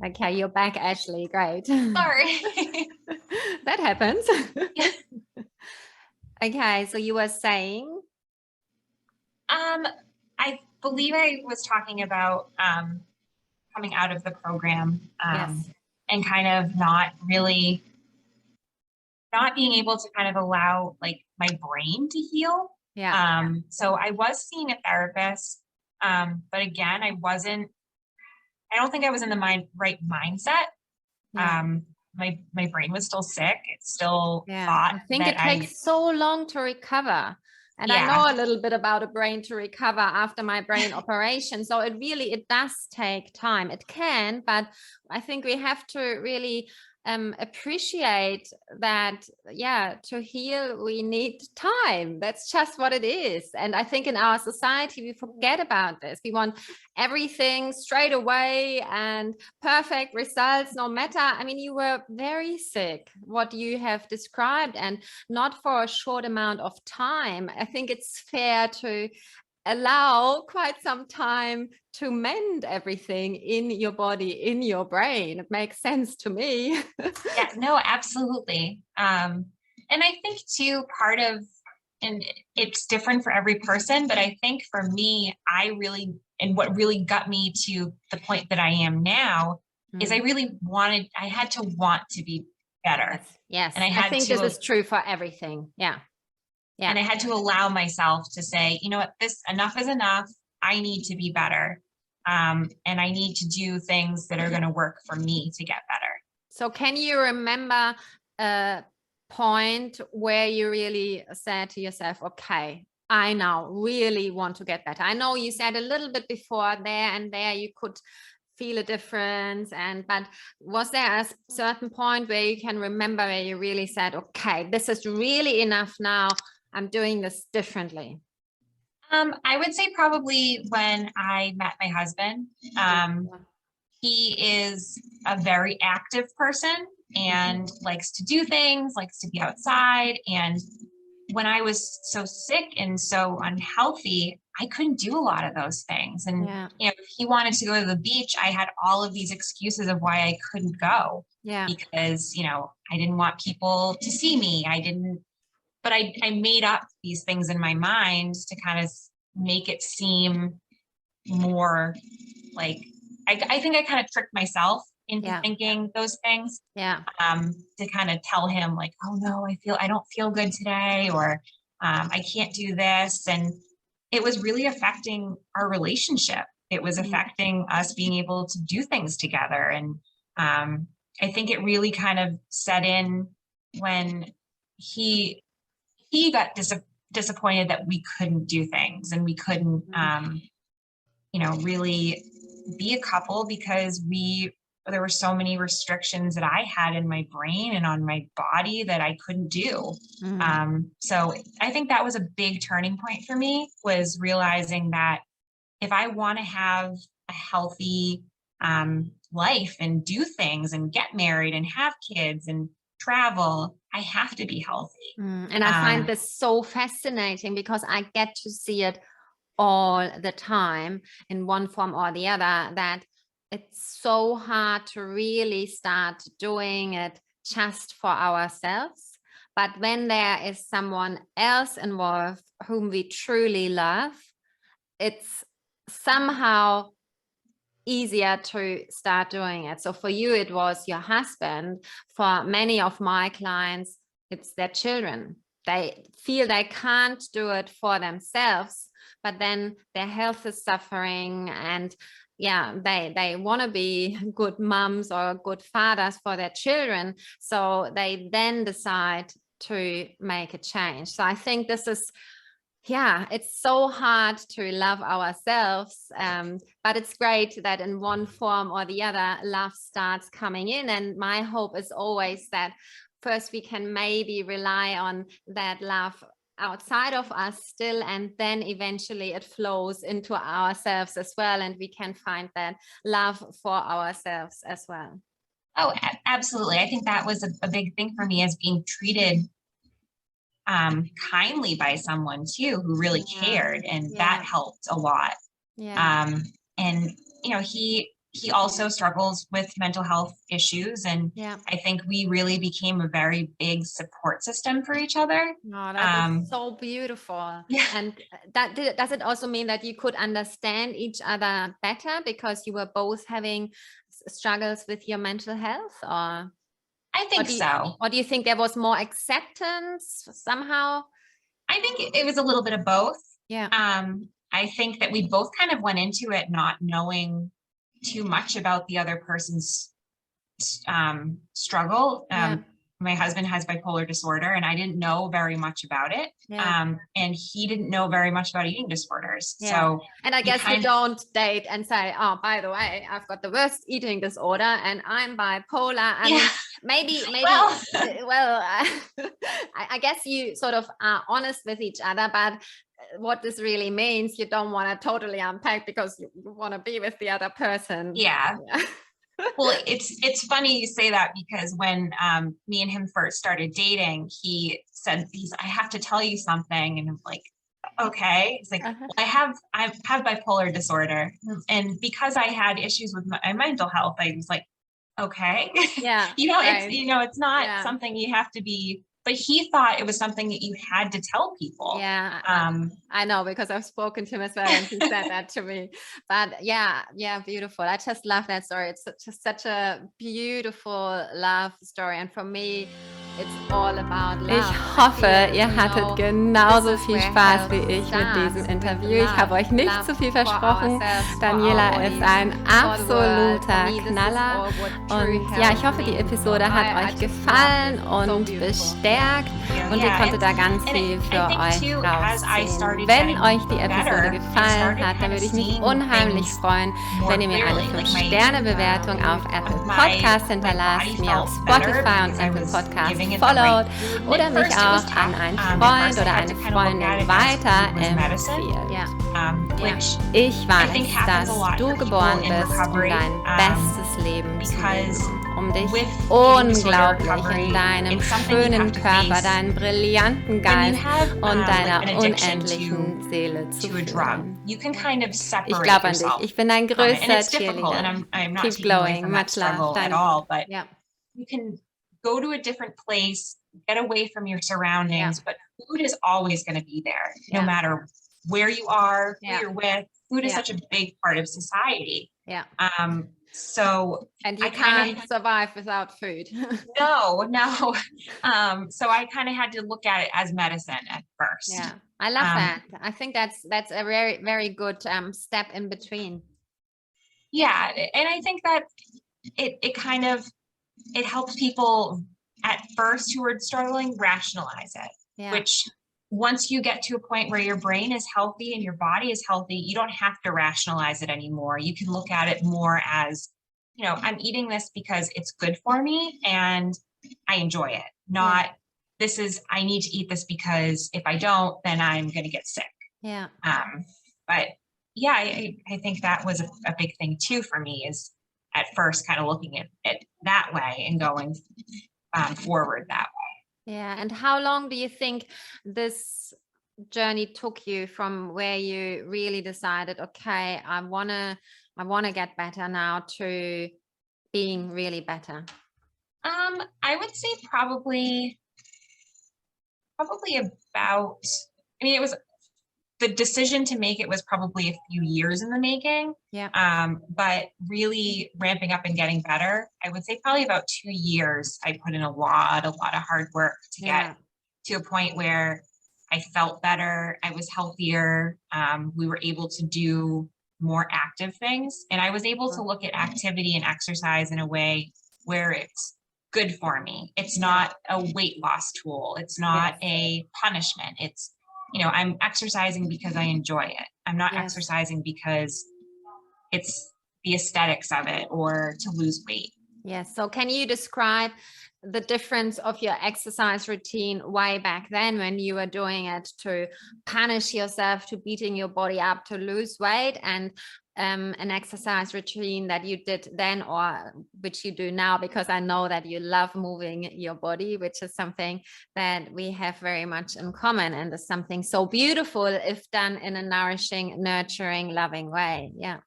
Okay, you're back, Ashley. Great. Sorry. That happens. Okay, so you were saying, I believe I was talking about coming out of the program yes. and kind of not being able to kind of allow like my brain to heal. Yeah. So I was seeing a therapist, but again, I don't think I was in the right mindset. Yeah. My brain was still sick. It still Yeah. thought I think that it takes so long to recover. And I yeah, know a little bit about a brain to recover after my brain operation. So it does take time. It can, but I think we have to really appreciate that, yeah, to heal, we need time. That's just what it is. And I think in our society, we forget about this. We want everything straight away and perfect results, no matter. I mean, you were very sick, what you have described, and not for a short amount of time. I think it's fair to allow quite some time to mend everything in your body, in your brain. It makes sense to me. Yeah, no, absolutely. And I think too, part of, and it's different for every person, but I think for me, and what really got me to the point that I am now is I had to want to be better. Yes. And I think this is true for everything. Yeah. Yeah. And I had to allow myself to say, you know what, enough is enough. I need to be better. And I need to do things that are going to work for me to get better. So can you remember a point where you really said to yourself, okay, I now really want to get better? I know you said a little bit before there you could feel a difference, but was there a certain point where you can remember where you really said, okay, this is really enough now, I'm doing this differently? I would say probably when I met my husband. He is a very active person and likes to do things, likes to be outside. And when I was so sick and so unhealthy, I couldn't do a lot of those things. And if he wanted to go to the beach, I had all of these excuses of why I couldn't go. Because, I didn't want people to see me. But I made up these things in my mind to kind of make it seem more like, I think I kind of tricked myself into thinking those things. To kind of tell him like, oh no, I don't feel good today, or I can't do this. And it was really affecting our relationship. It was affecting us being able to do things together. And I think it really kind of set in when he got disappointed that we couldn't do things and we couldn't, really be a couple because there were so many restrictions that I had in my brain and on my body that I couldn't do. So I think that was a big turning point for me, was realizing that if I want to have a healthy life and do things and get married and have kids and travel, I have to be healthy. And I find this so fascinating because I get to see it all the time in one form or the other, that it's so hard to really start doing it just for ourselves. But when there is someone else involved whom we truly love, it's somehow easier to start doing it. So for you, it was your husband. For many of my clients, it's their children. They feel they can't do it for themselves, but then their health is suffering, and they want to be good moms or good fathers for their children. So they then decide to make a change. So I think this is, it's so hard to love ourselves, but it's great that in one form or the other, love starts coming in. And my hope is always that first we can maybe rely on that love outside of us still, and then eventually it flows into ourselves as well, and we can find that love for ourselves as well. Oh, absolutely. I think that was a big thing for me, as being treated kindly by someone too who really cared, and that helped a lot. And he also struggles with mental health issues, and I think we really became a very big support system for each other. Oh, that is so beautiful. And does it also mean that you could understand each other better because you were both having struggles with your mental health? Or I think so. Or do you think there was more acceptance somehow? I think it was a little bit of both. I think that we both kind of went into it not knowing too much about the other person's struggle. my husband has bipolar disorder, and I didn't know very much about it. Yeah. And he didn't know very much about eating disorders. Yeah. So, and I guess you don't date and say, oh, by the way, I've got the worst eating disorder and I'm bipolar. I mean, maybe, I guess you sort of are honest with each other, but what this really means, you don't want to totally unpack because you want to be with the other person. Yeah. Well, it's funny you say that, because when me and him first started dating, he said, I have to tell you something. And I'm like, okay. It's like, well, I have bipolar disorder. And because I had issues with my mental health, I was like, okay. Yeah. It's not something you have to be, but he thought it was something that you had to tell people. Yeah. I know, because I've spoken to him as well, and he said that to me. But yeah, beautiful. I just love that story. It's just such a beautiful love story. And for me, it's all about love. Ich hoffe, ihr hattet genauso viel Spaß wie ich mit diesem Interview. Ich habe euch nicht zu viel versprochen. Daniela ist ein absoluter Knaller. Und ja, ich hoffe, die Episode hat euch gefallen und bestärkt. Und ihr konntet da ganz viel für euch rausziehen. Wenn euch die Episode gefallen hat, dann würde ich mich unheimlich freuen, wenn ihr mir eine 5-Sterne-Bewertung auf Apple Podcasts hinterlasst, mir auf Spotify und Apple Podcasts followt oder mich auch an einen Freund oder eine Freundin weiterempfiehlt. Ich weiß, dass du geboren bist, um dein bestes Leben zu leben, um dich unglaublich in deinem schönen Körper, deinem brillanten Geist und deiner unendlichen Seele zu fühlen. Ich glaube an dich. Ich bin dein größter Cheerleader. Keep glowing. Much love. You can go to a different place, get away from your surroundings, but food is always going to be there, no matter where you are, who you're with. Food is such a big part of society. And you can't survive without food. No. So I kind of had to look at it as medicine at first. Yeah, I love that. I think that's a very, very good step in between. Yeah, and I think that it helps people at first who are struggling rationalize it, which once you get to a point where your brain is healthy and your body is healthy, you don't have to rationalize it anymore. You can look at it more as, I'm eating this because it's good for me and I enjoy it. Not I need to eat this because if I don't, then I'm going to get sick. Yeah. But yeah, I think that was a big thing too for me, is at first kind of looking at it that way and going forward that way. Yeah. And how long do you think this journey took you from where you really decided, okay, I want to get better now, to being really better? I would say probably about, it was, the decision to make it was probably a few years in the making. Yeah. But really ramping up and getting better, I would say probably about 2 years. I put in a lot of hard work to get to a point where I felt better. I was healthier. We were able to do more active things. And I was able to look at activity and exercise in a way where it's good for me. It's not a weight loss tool. It's not a punishment. It's, I'm exercising because I enjoy it. I'm not exercising because it's the aesthetics of it or to lose weight. Yes. So can you describe the difference of your exercise routine way back then, when you were doing it to punish yourself, to beating your body up to lose weight, and an exercise routine that you did then, or which you do now? Because I know that you love moving your body, which is something that we have very much in common, and is something so beautiful if done in a nourishing, nurturing, loving way. Yeah.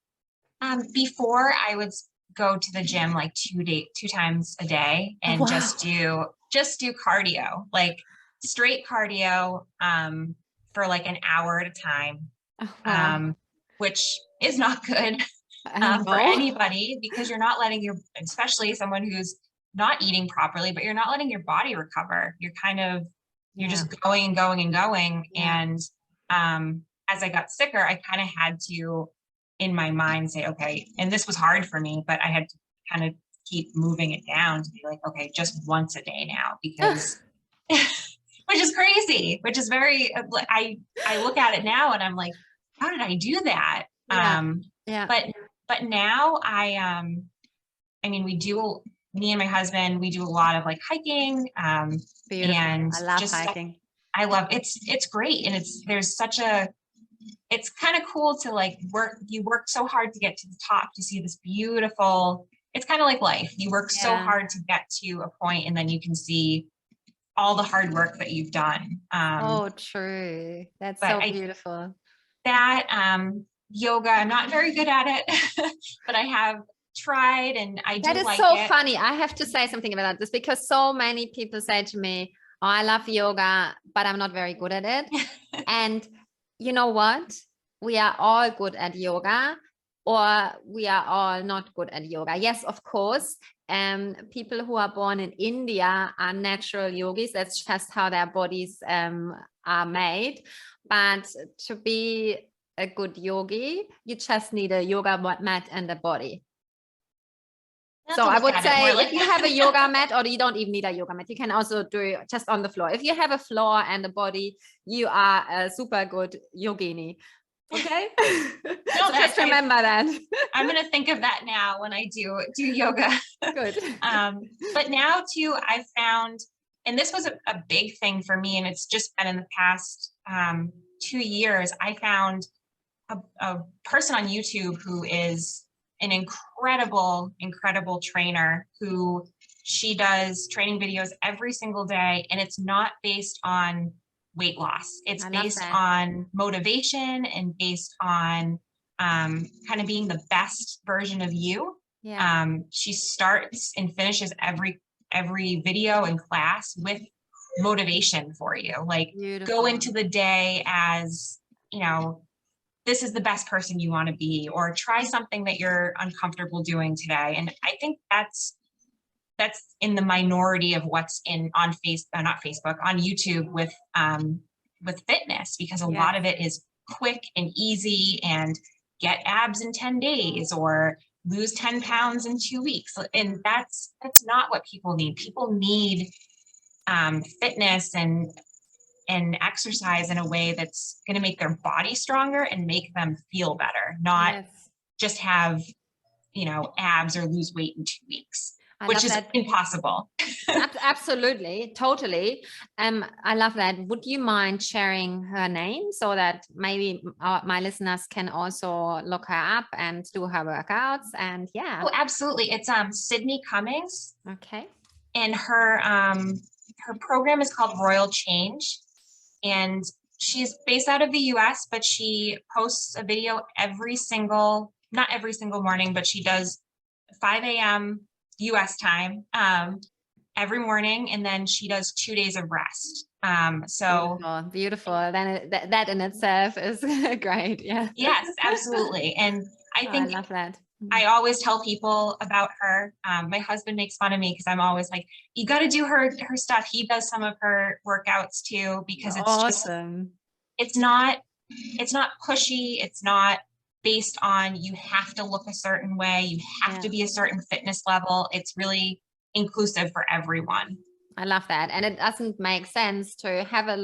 Before, I would go to the gym like 2 times a day and just do cardio, like straight cardio, for like an hour at a time, which is not good for anybody, because you're not letting especially someone who's not eating properly, but you're not letting your body recover. You're just going and going and going. And as I got sicker, I kind of had to, in my mind, say, okay, and this was hard for me, but I had to kind of keep moving it down to be like, okay, just once a day now, because which is crazy, which is very, I look at it now and I'm like, how did I do that? But now I mean, me and my husband, we do a lot of like hiking, Beautiful. and I love just hiking. I love, it's great. And it's kind of cool to like you work so hard to get to the top to see this beautiful, it's kind of like life. You work so hard to get to a point, and then you can see all the hard work that you've done. Oh, true. That's so beautiful. Yoga, I'm not very good at it, but I have tried, and I do like it. That is so funny. I have to say something about this, because so many people say to me, oh, I love yoga, but I'm not very good at it. And you know what? We are all good at yoga, or we are all not good at yoga. Yes, of course. People who are born in India are natural yogis. That's just how their bodies are made. But to be a good yogi, you just need a yoga mat and a body. So I would say if you have a yoga mat, or you don't even need a yoga mat, you can also do it just on the floor. If you have a floor and a body, you are a super good yogini. Okay. So just remember that. I'm going to think of that now when I do yoga. Good. But now too, I found, and this was a big thing for me, and it's just been in the past 2 years, I found a person on YouTube who is an incredible trainer, who she does training videos every single day, and it's not based on weight loss. It's based on motivation and based on kind of being the best version of you. She starts and finishes every video and class with motivation for you. Like, go into the day as, you know, this is the best person you want to be, or try something that you're uncomfortable doing today. And I think that's in the minority of what's on YouTube with fitness, because a lot of it is quick and easy, and get abs in 10 days or lose 10 pounds in 2 weeks. And that's not what people need. People need fitness and exercise in a way that's going to make their body stronger and make them feel better, not just have, you know, abs or lose weight in 2 weeks, which is impossible. Absolutely. Totally. I love that. Would you mind sharing her name so that maybe my listeners can also look her up and do her workouts? And Oh, absolutely. It's Sydney Cummings. Okay. And her program is called Royal Change. And she's based out of the US, but she posts a video not every single morning, but she does 5 a.m. US time every morning. And then she does 2 days of rest. So beautiful. Then that in itself is great. Yeah. Yes, absolutely. And I think I love that. I always tell people about her. My husband makes fun of me because I'm always like, you got to do her stuff. He does some of her workouts too, because it's awesome. It's not pushy. It's not based on, you have to look a certain way. You have to be a certain fitness level. It's really inclusive for everyone. I love that. And it doesn't make sense to have to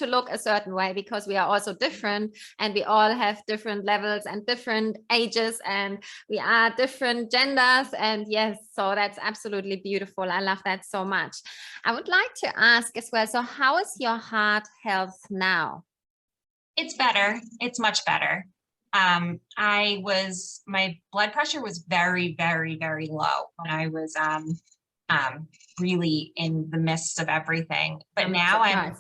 look a certain way, because we are also different, and we all have different levels and different ages, and we are different genders. And yes, so that's absolutely beautiful. I love that so much. I would like to ask as well, so how is your heart health now? It's better. It's much better. My blood pressure was very, very, very low when I was, really in the midst of everything, but now I'm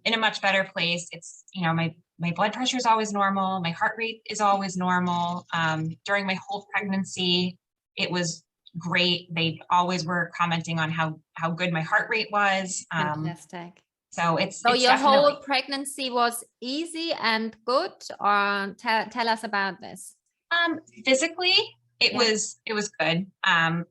in a much better place. It's, you know, my blood pressure is always normal. My heart rate is always normal. During my whole pregnancy, it was great. They always were commenting on how good my heart rate was. Fantastic. So your whole pregnancy was easy and good, or tell us about this. Physically, it was good. I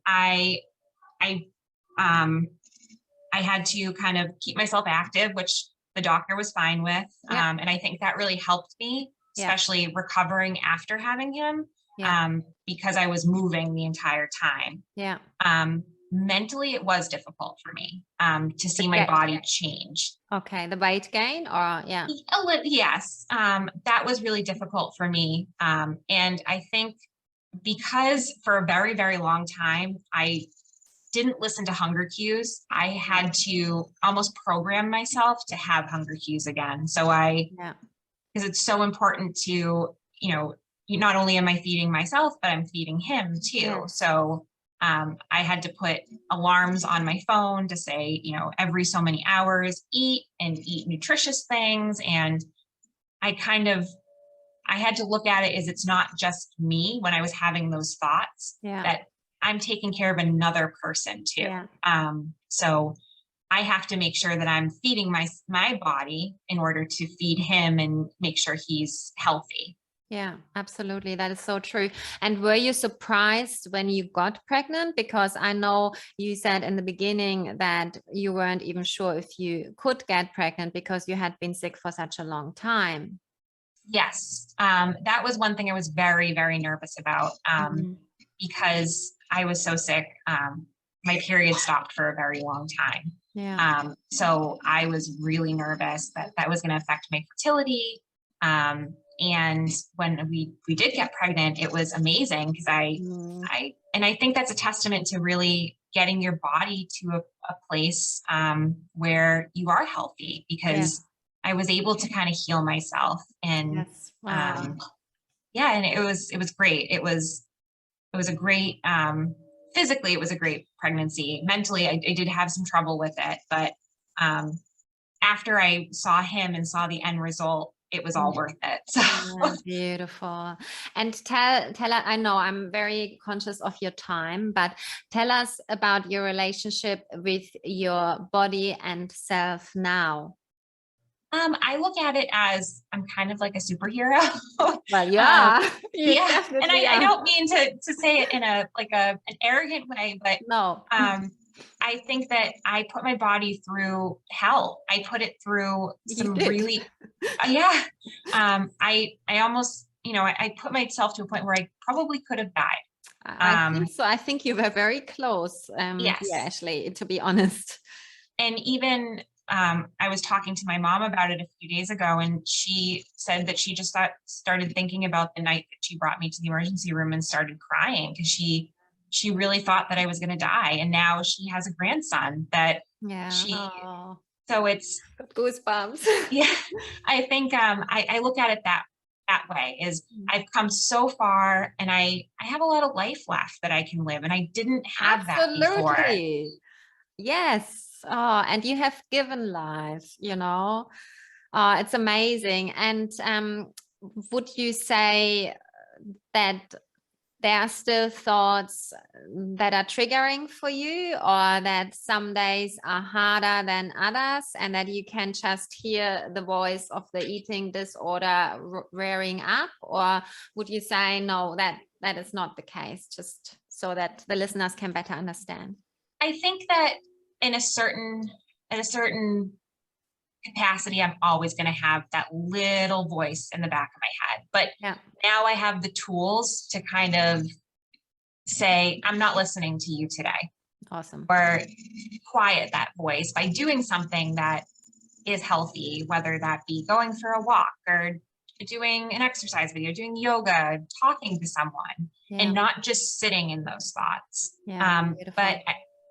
had to kind of keep myself active, which the doctor was fine with. And I think that really helped me, especially recovering after having him. because I was moving the entire time. Yeah. Mentally, it was difficult for me to see my body change. Okay, the weight gain, or yeah. Yes, that was really difficult for me. And I think because for a very, very long time, I didn't listen to hunger cues, I had to almost program myself to have hunger cues again. So because it's so important to, not only am I feeding myself, but I'm feeding him too. Yeah. So I had to put alarms on my phone to say, every so many hours, eat nutritious things. And I had to look at it as it's not just me when I was having those thoughts, that I'm taking care of another person too. Yeah. So I have to make sure that I'm feeding my body in order to feed him and make sure he's healthy. Yeah, absolutely. That is so true. And were you surprised when you got pregnant? Because I know you said in the beginning that you weren't even sure if you could get pregnant because you had been sick for such a long time. Yes. That was one thing I was very, very nervous about because I was so sick. My period stopped for a very long time. Yeah. So I was really nervous that was going to affect my fertility. And when we did get pregnant, it was amazing because I think that's a testament to really getting your body to a place where you are healthy, because I was able to kind of heal myself, and and it was great. It was a great, physically, it was a great pregnancy. Mentally, I did have some trouble with it, but after I saw him and saw the end result, it was all worth it. So beautiful. And tell us, I know I'm very conscious of your time, but tell us about your relationship with your body and self now. I look at it as I'm kind of like a superhero. Well, yeah. And I don't mean to say it in an arrogant way, but no. I think that I put my body through hell. I put it through some really, I almost, I put myself to a point where I probably could have died. I think so. I think you were very close. Yes. Yeah, Ashley, to be honest. And even I was talking to my mom about it a few days ago, and she said that she just started thinking about the night that she brought me to the emergency room and started crying because she really thought that I was going to die. And now she has a grandson that so it's goosebumps. Yeah. I think I look at it that way, is I've come so far, and I have a lot of life left that I can live. And I didn't have that before. Yes. Oh, and you have given life, it's amazing. And would you say that there are still thoughts that are triggering for you, or that some days are harder than others, and that you can just hear the voice of the eating disorder rearing up? Or would you say, no, that is not the case, just so that the listeners can better understand? I think that in a certain capacity, I'm always going to have that little voice in the back of my head. But now I have the tools to kind of say, I'm not listening to you today. Awesome. Or quiet that voice by doing something that is healthy, whether that be going for a walk or doing an exercise video, doing yoga, talking to someone, and not just sitting in those thoughts. But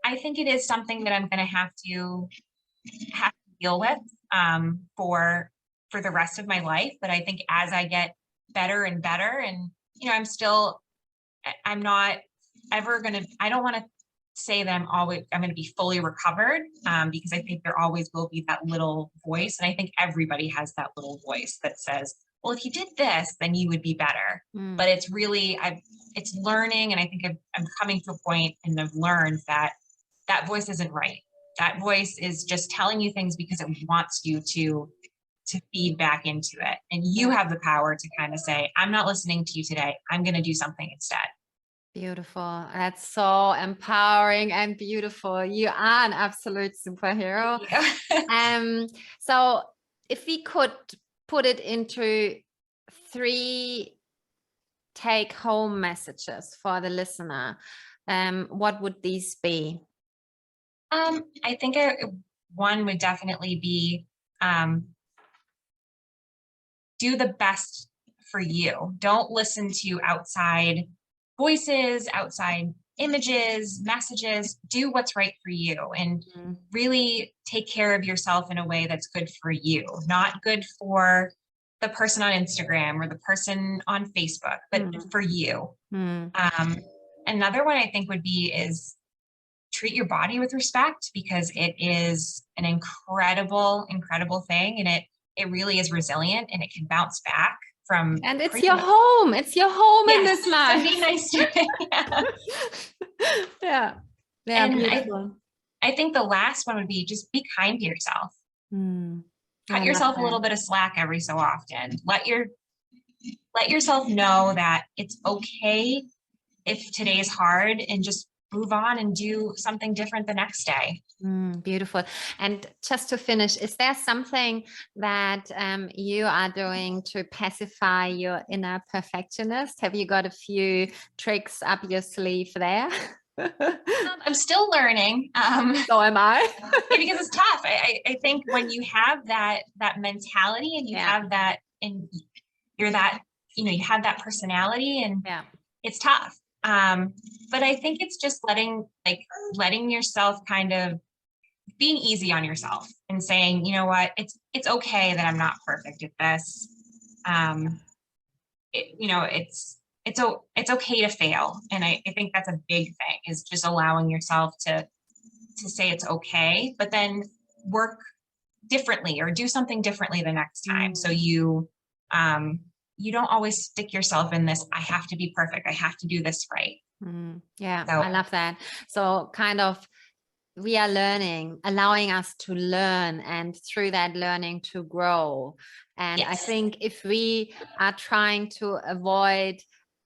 I think it is something that I'm going to have to deal with for the rest of my life. But I think as I get better and better, and I'm not ever going to, I don't want to say that I'm going to be fully recovered, because I think there always will be that little voice. And I think everybody has that little voice that says, well, if you did this, then you would be better. But it's really, it's learning. And I think I'm coming to a point, and I've learned that voice isn't right. That voice is just telling you things because it wants you to feed back into it. And you have the power to kind of say, I'm not listening to you today. I'm going to do something instead. Beautiful. That's so empowering and beautiful. You are an absolute superhero. So if we could put it into 3 take home messages for the listener, what would these be? I think one would definitely be, do the best for you. Don't listen to outside voices, outside images, messages. Do what's right for you, and really take care of yourself in a way that's good for you, not good for the person on Instagram or the person on Facebook, but for you. Another one I think would be is treat your body with respect, because it is an incredible, incredible thing. And it really is resilient, and it can bounce back from. And it's your home. It's your home in this life. So be nice to it. Yeah. And beautiful. I think the last one would be just be kind to yourself. Cut yourself a little bit of slack every so often. Let yourself know that it's okay if today is hard, and just move on and do something different the next day. Beautiful. And just to finish, is there something that you are doing to pacify your inner perfectionist? Have you got a few tricks up your sleeve there? I'm still learning. So am I. Because it's tough. I think when you have that mentality, and you have that, and you're that, you have that personality, and it's tough. But I think it's just letting yourself, kind of being easy on yourself, and saying, you know what, it's okay that I'm not perfect at this. It's okay to fail. And I think that's a big thing, is just allowing yourself to say it's okay, but then work differently or do something differently the next time. So you don't always stick yourself in this, I have to be perfect, I have to do this right. Yeah, so I love that. So kind of, we are learning, allowing us to learn, and through that learning to grow. And I think if we are trying to avoid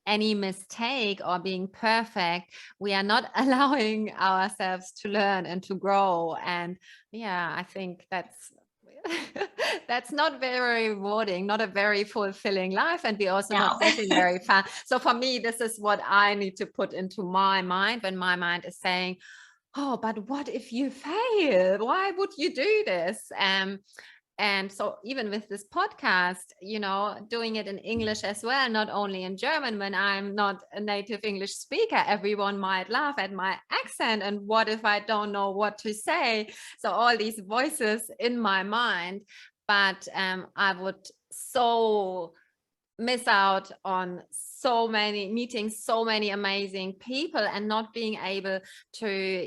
any mistake or being perfect, we are not allowing ourselves to learn and to grow. And I think that's not very rewarding, not a very fulfilling life, and we also not getting very far. So for me, this is what I need to put into my mind when my mind is saying, oh, but what if you fail? Why would you do this? And so even with this podcast, doing it in English as well, not only in German, when I'm not a native English speaker, everyone might laugh at my accent. And what if I don't know what to say? So all these voices in my mind, but I would so miss out on so many meetings, so many amazing people, and not being able to,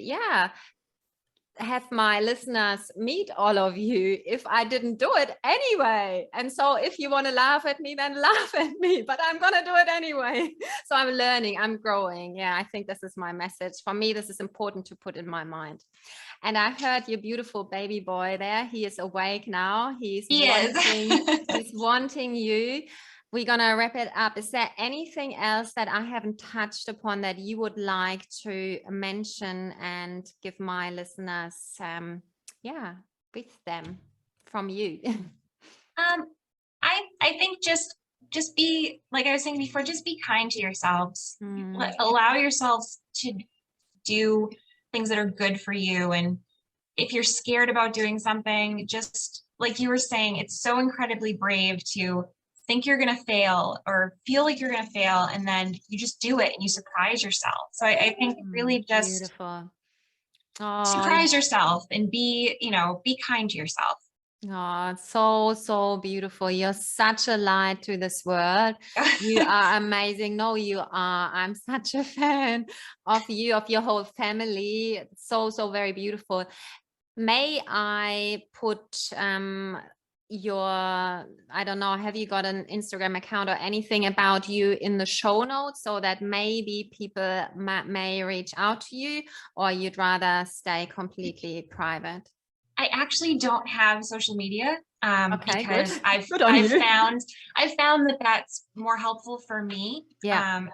have my listeners meet all of you if I didn't do it anyway. And so if you want to laugh at me, then laugh at me, but I'm going to do it anyway. So I'm learning, I'm growing. Yeah, I think this is my message. For me, this is important to put in my mind. And I heard your beautiful baby boy there. He is awake now. He's wanting you. We're going to wrap it up. Is there anything else that I haven't touched upon that you would like to mention and give my listeners, with them from you? I think just be, like I was saying before, just be kind to yourselves. Allow yourselves to do things that are good for you. And if you're scared about doing something, just like you were saying, it's so incredibly brave to think you're going to fail or feel like you're going to fail, and then you just do it and you surprise yourself. So I think really just beautiful. Surprise yourself and be kind to yourself. Oh, so beautiful. You're such a light to this world. You are amazing. No, you are. I'm such a fan of you, of your whole family. So very beautiful. May I put I don't know, have you got an Instagram account or anything about you in the show notes, so that maybe people may reach out to you, or you'd rather stay completely private? I actually don't have social media okay, because good. I've found that that's more helpful for me,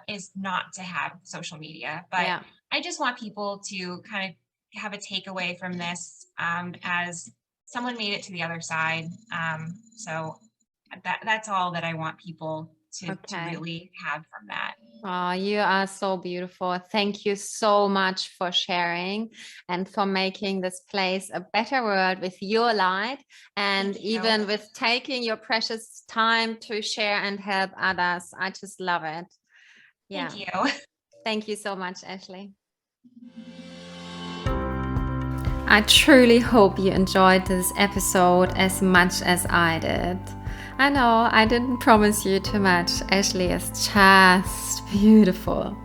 is not to have social media. But I just want people to kind of have a takeaway from this, as someone made it to the other side. So that's all that I want people to really have from that. Oh, you are so beautiful. Thank you so much for sharing and for making this place a better world with your light, and even with taking your precious time to share and help others. I just love it. Yeah. Thank you. Thank you so much, Ashley. I truly hope you enjoyed this episode as much as I did. I know I didn't promise you too much. Ashley is just beautiful.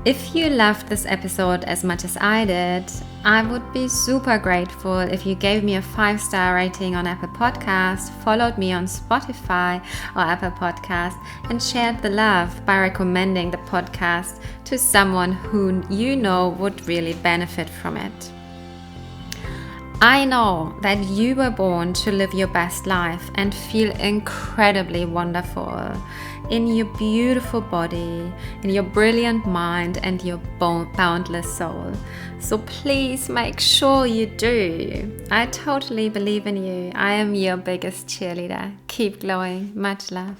If you loved this episode as much as I did, I would be super grateful if you gave me a 5-star rating on Apple Podcasts, followed me on Spotify or Apple Podcasts, and shared the love by recommending the podcast to someone who you know would really benefit from it. I know that you were born to live your best life and feel incredibly wonderful in your beautiful body, in your brilliant mind, and your boundless soul. So please make sure you do. I totally believe in you. I am your biggest cheerleader. Keep glowing. Much love.